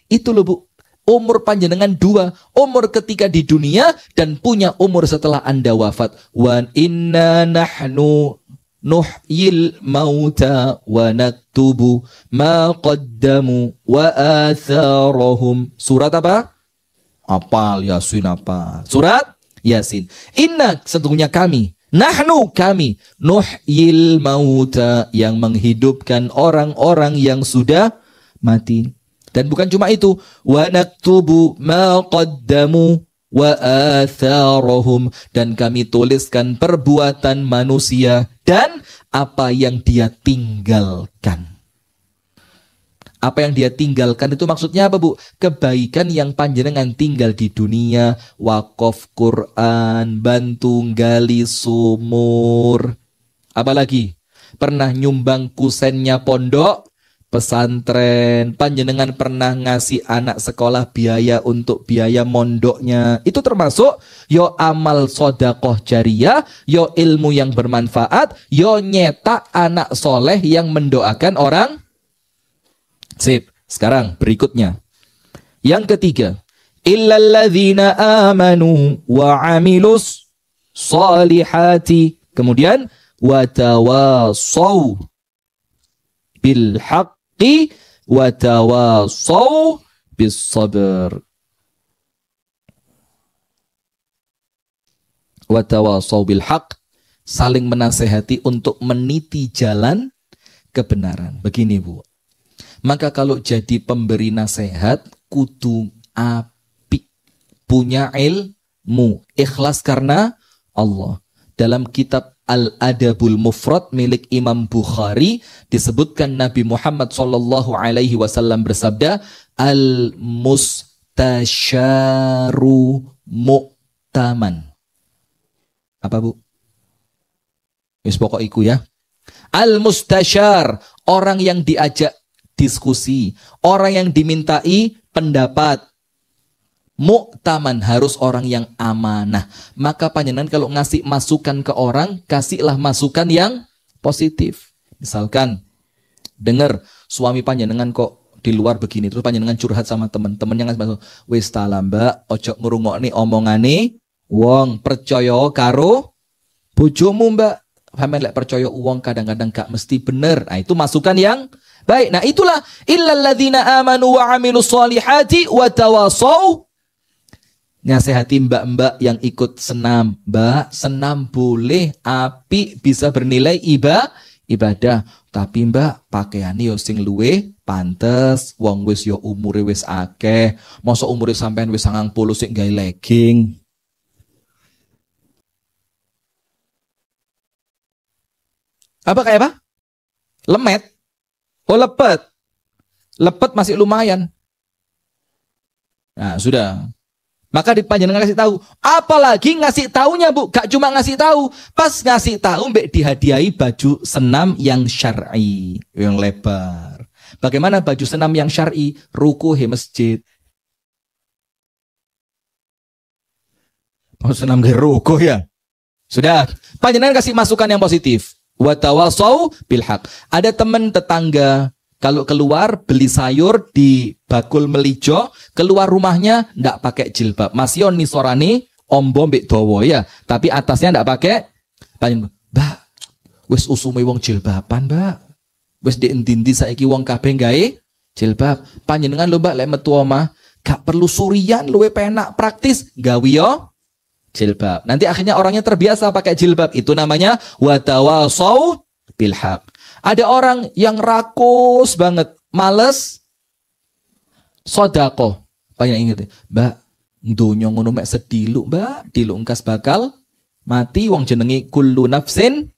Itu loh Bu, umur panjenengan 2, umur ketika di dunia dan punya umur setelah Anda wafat. Wa inna nahnu nuhyil mauta wa naktubu ma qaddamu wa atharahum. Surat apa? Apal Yasin apa? Surat Yasin. Inna, sesungguhnya kami, nahnu kami, nuhyil mauta, yang menghidupkan orang-orang yang sudah mati. Dan bukan cuma itu, wa naktubu ma qaddamu wa atharahum, dan kami tuliskan perbuatan manusia dan apa yang dia tinggalkan. Apa yang dia tinggalkan itu maksudnya apa Bu? Kebaikan yang panjenengan tinggal di dunia, wakaf Quran, bantu gali sumur. Apalagi pernah nyumbang kusennya pondok pesantren, panjenengan pernah ngasih anak sekolah biaya untuk biaya mondoknya. Itu termasuk yo amal sodakoh jariyah, yo ilmu yang bermanfaat, yo nyetak anak soleh yang mendoakan orang. Sip, sekarang berikutnya. Yang ketiga, illalladzina amanu wa amilus salihati. Kemudian watawasaw bil haqqi watawasaw bis sabr. Watawasaw bil haqq, saling menasehati untuk meniti jalan kebenaran. Begini Bu, maka kalau jadi pemberi nasihat kudu apik, punya ilmu, ikhlas karena Allah. Dalam kitab Al-Adabul Mufrad milik Imam Bukhari disebutkan Nabi Muhammad SAW bersabda, al-mustasyaru mu'taman. Apa Bu? Wis pokok iku ya. Al-mustasyar, orang yang diajak diskusi, orang yang dimintai pendapat. Mu'taman, harus orang yang amanah. Maka panjenengan kalau ngasih masukan ke orang, kasihlah masukan yang positif. Misalkan, dengar suami panjenengan kok di luar begini, terus panjenengan curhat sama teman-temannya ngasih masuk, wis ta Mbak, ojo ngrungokne omongane wong, percaya karo bojomu Mbak. Sampeyan lek percaya wong kadang-kadang gak mesti bener. Nah, itu masukan yang baik. Nah, itulah illalladzina amanu wa amilus solihati wa tawasaw. Nasihati mbak-mbak yang ikut senam. Mbak, senam boleh, api bisa bernilai ibadah. Tapi mbak, pakaiane yo sing luwe pantes. Wong wis yo umure wis akeh. Mosok umure sampean wis 90 sik gawe legging. Apa kayak apa? Lemet. Oh lepet. Lepet masih lumayan. Nah sudah. Maka panjenengan ngasih tahu. Apalagi ngasih taunya Bu, gak cuma ngasih tahu. Pas ngasih tahu mbak dihadiahi baju senam yang syar'i, yang lebar. Bagaimana baju senam yang syar'i? Ruku di masjid. Oh senam di ruku ya. Sudah. Panjenengan kasih masukan yang positif. Wa tawasaw bil haq. Ada teman tetangga kalau keluar beli sayur di bakul melijo, keluar rumahnya ndak pakai jilbab. Masih nih sorane ombo mbek dawa ya, tapi atasnya ndak pakai. Mbak, wis usume wong jilbaban, Mbak. Wis di endi-endi saiki wong kabeh gawe jilbab. Panjenengan lho Mbak lek metu omah gak perlu surian, luwe penak praktis gawe yo jilbab. Nanti akhirnya orangnya terbiasa pakai jilbab. Itu namanya watawasau bil haq. Ada orang yang rakus banget, males sedekah. Panjenengan inget, Mbak, donya ngono mek sedilu, Mbak, dilungkas bakal mati wong jenenge kullu nafsin.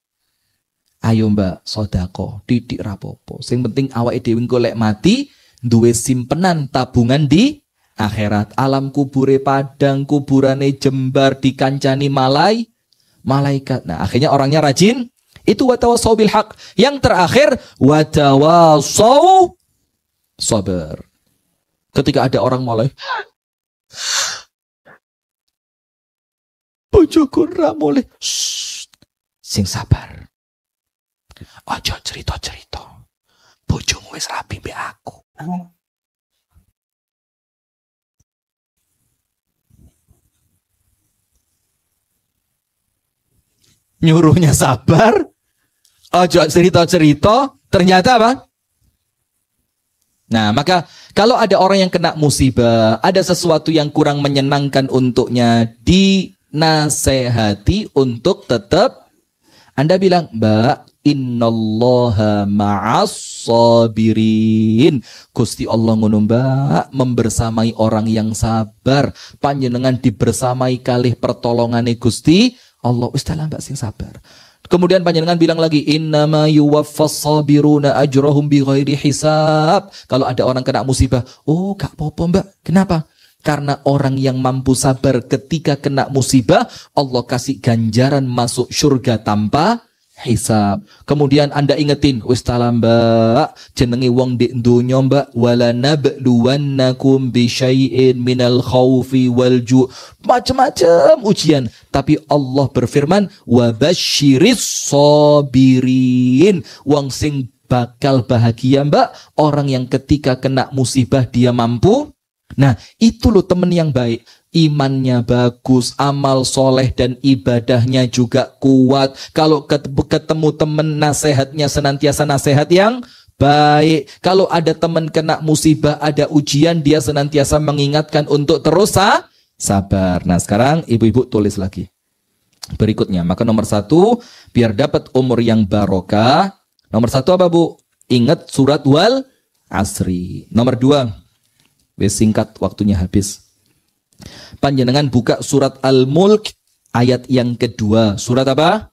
Ayo Mbak, sedekah, titik rapopo. Sing penting awake dhewe engko lek mati duwe simpenan tabungan di akhirat. Alam kubure padang, kuburane jembar, dikancani malaikat. Nah, akhirnya orangnya rajin. Itu watawasau bil haq. Yang terakhir watawasau sabar. Ketika ada orang mulai bojoku ra mulai sing sabar. Aja cerita-cerita. Bojomu wis rapi mbek aku. Nyuruhnya sabar. Aja cerita-cerita. Ternyata apa? Nah, maka kalau ada orang yang kena musibah, ada sesuatu yang kurang menyenangkan untuknya, dinasehati untuk tetap. Anda bilang, Mbak, innallaha ma'as sabirin. Gusti Allah ngono Mbak, membersamai orang yang sabar. Panjenengan dibersamai kalih pertolongane Gusti Allah. Wis dalam Mbak sing sabar. Kemudian panjenengan bilang lagi, innama yuwaffas sabiruna ajrahum bighairi hisab. Kalau ada orang kena musibah, oh gak apa-apa Mbak. Kenapa? Karena orang yang mampu sabar ketika kena musibah, Allah kasih ganjaran masuk surga tanpa hisab. Kemudian Anda ingetin, wis tala Mbak, jenenge wong di dunya Mbak, wala nabluwannakum bi syai'in minal khaufi wal ju'. Macam-macam ujian, tapi Allah berfirman, wa basyiris sabirin. Wong sing bakal bahagia Mbak, orang yang ketika kena musibah dia mampu. Nah, itu loh teman yang baik. Imannya bagus, amal soleh dan ibadahnya juga kuat. Kalau ketemu teman nasihatnya senantiasa nasihat yang baik. Kalau ada teman kena musibah, ada ujian, dia senantiasa mengingatkan untuk terus sabar. Nah sekarang ibu-ibu tulis lagi berikutnya. Maka nomor 1, biar dapat umur yang barokah. Nomor 1 apa Bu? Ingat surat wal asri. Nomor 2, singkat waktunya habis. Panjenengan buka surat Al-Mulk ayat yang kedua. Surat apa?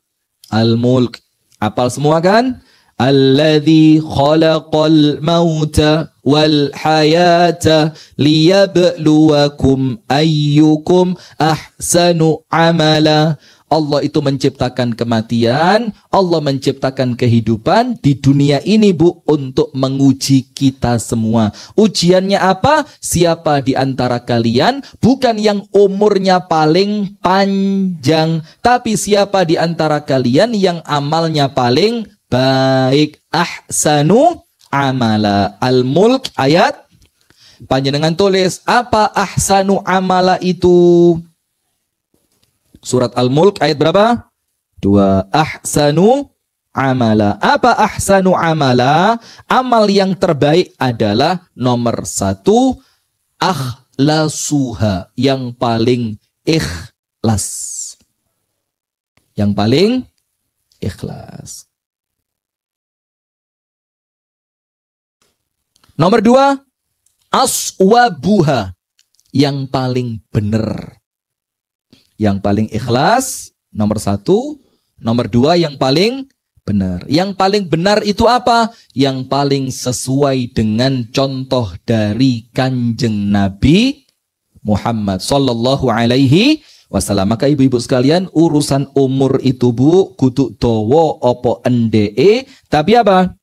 Al-Mulk. Apal semua kan? Alladzi khalaqal mauta wal hayata liyabluwakum ayyukum ahsanu amala. Allah itu menciptakan kematian, Allah menciptakan kehidupan di dunia ini Bu, untuk menguji kita semua. Ujiannya apa? Siapa di antara kalian, bukan yang umurnya paling panjang, tapi siapa di antara kalian yang amalnya paling baik. Ahsanu amala. Al-Mulk ayat, panjenengan tulis, apa ahsanu amala itu? Surat Al-Mulk ayat berapa? 2. Ahsanu amala. Apa ahsanu amala? Amal yang terbaik adalah nomor 1, akhlasuha, yang paling ikhlas. Yang paling ikhlas. Nomor 2, aswabuha, yang paling benar. Yang paling ikhlas, nomor 1. Nomor 2, yang paling benar. Yang paling benar itu apa? Yang paling sesuai dengan contoh dari Kanjeng Nabi Muhammad sallallahu alaihi wasallam. Maka ibu-ibu sekalian, urusan umur itu Bu, kudu dawa opo ndee, tapi apa?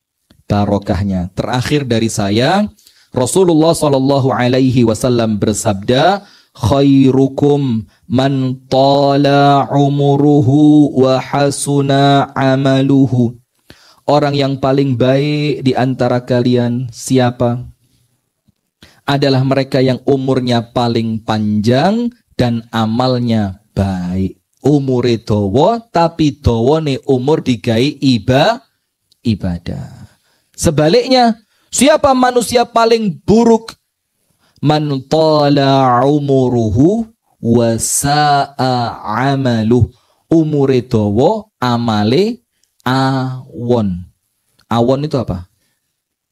Barokahnya. Terakhir dari saya, Rasulullah sallallahu alaihi wasallam bersabda, khairukum man tala umuruhu wa hasuna amaluhu. Orang yang paling baik di antara kalian siapa? Adalah mereka yang umurnya paling panjang dan amalnya baik. Umure dawa tapi dawane umur digawe ibadah. Sebaliknya, siapa manusia paling buruk? Man tala umuruhu wa sa'a amaluh. Umure dawa, amale awon. Awon itu apa?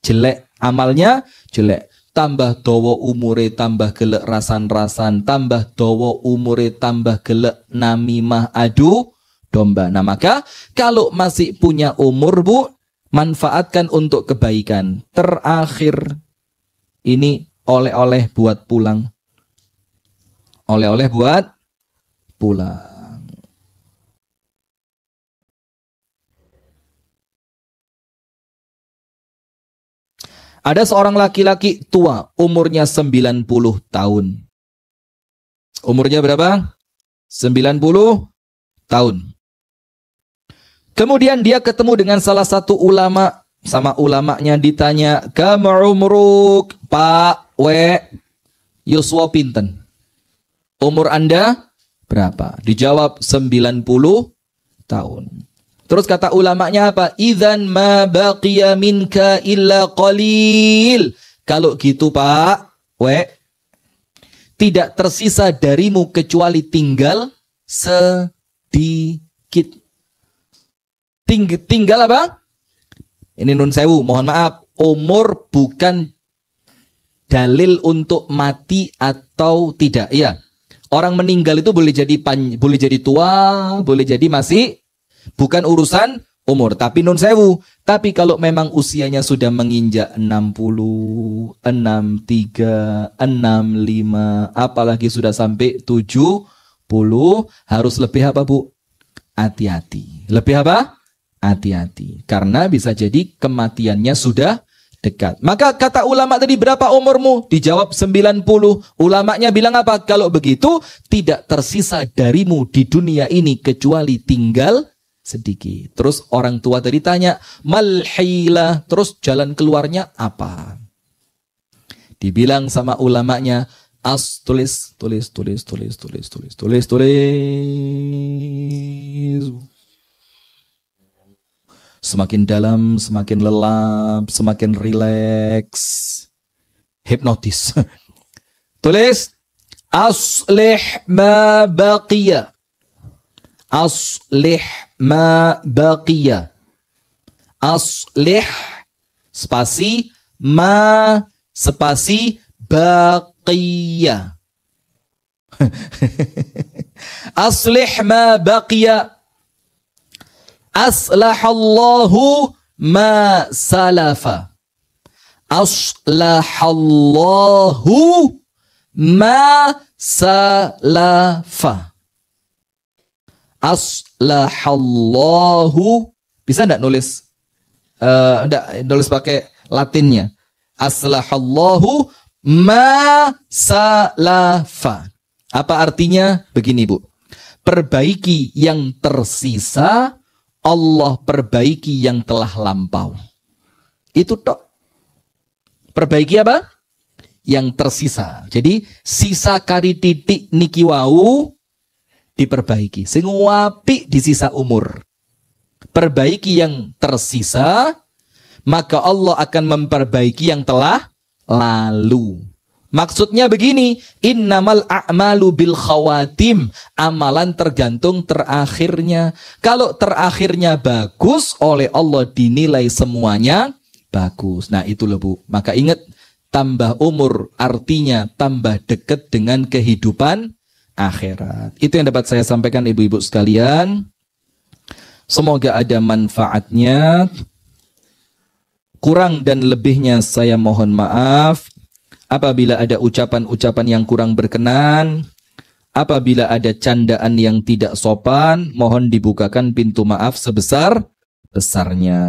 Jelek. Amalnya jelek. Tambah dawa umure tambah gelek rasan-rasan. Tambah dawa umure tambah gelek namimah adu domba. Nah maka kalau masih punya umur bu, manfaatkan untuk kebaikan. Terakhir ini oleh-oleh buat pulang. Oleh-oleh buat pulang. Ada seorang laki-laki tua, umurnya 90 tahun. Umurnya berapa? 90 tahun. Kemudian dia ketemu dengan salah satu ulama. Sama ulamanya ditanya, "Kam umruk, Pak we yuswa pinten? Umur Anda berapa?" Dijawab 90 tahun. Terus kata ulamanya apa? "Idzan ma baqiya minka illa qalil." Kalau gitu Pak we, tidak tersisa darimu kecuali tinggal sedikit. Tinggal apa? Ini nun sewu, mohon maaf. Umur bukan dalil untuk mati atau tidak. Iya. Orang meninggal itu boleh jadi tua, boleh jadi masih, bukan urusan umur. Tapi nun sewu. Tapi kalau memang usianya sudah menginjak 60, 63, 65, apalagi sudah sampai 70, harus lebih apa bu? Hati-hati. Lebih apa? Hati-hati. Karena bisa jadi kematiannya sudah dekat. Maka kata ulama tadi, berapa umurmu? Dijawab 90. Ulamanya bilang apa? Kalau begitu tidak tersisa darimu di dunia ini kecuali tinggal sedikit. Terus orang tua tadi tanya, malhila, terus jalan keluarnya apa? Dibilang sama ulamanya, tulis. Semakin dalam, semakin lelap, semakin rileks. Hipnotis. Tulis. Aslih ma baqiya. Aslih ma baqiya. Aslih spasi ma spasi baqiya. Aslih ma baqiya. Aslahallahu ma salafa. Aslahallahu ma salafa. Aslahallahu. Bisa enggak nulis? Enggak, nulis pakai Latinnya. Aslahallahu ma salafa. Apa artinya? Begini Bu. Perbaiki yang tersisa, Allah perbaiki yang telah lampau. Itu tok. Perbaiki apa? Yang tersisa. Jadi sisa kari titik niki wau diperbaiki. Sing apik di sisa umur. Perbaiki yang tersisa, maka Allah akan memperbaiki yang telah lalu. Maksudnya begini, innamal a'malu bil khawatim. Amalan tergantung terakhirnya. Kalau terakhirnya bagus, oleh Allah dinilai semuanya bagus. Nah itu loh Bu. Maka ingat, tambah umur artinya tambah dekat dengan kehidupan akhirat. Itu yang dapat saya sampaikan ibu-ibu sekalian. Semoga ada manfaatnya. Kurang dan lebihnya saya mohon maaf. Apabila ada ucapan-ucapan yang kurang berkenan, apabila ada candaan yang tidak sopan, mohon dibukakan pintu maaf sebesar-besarnya.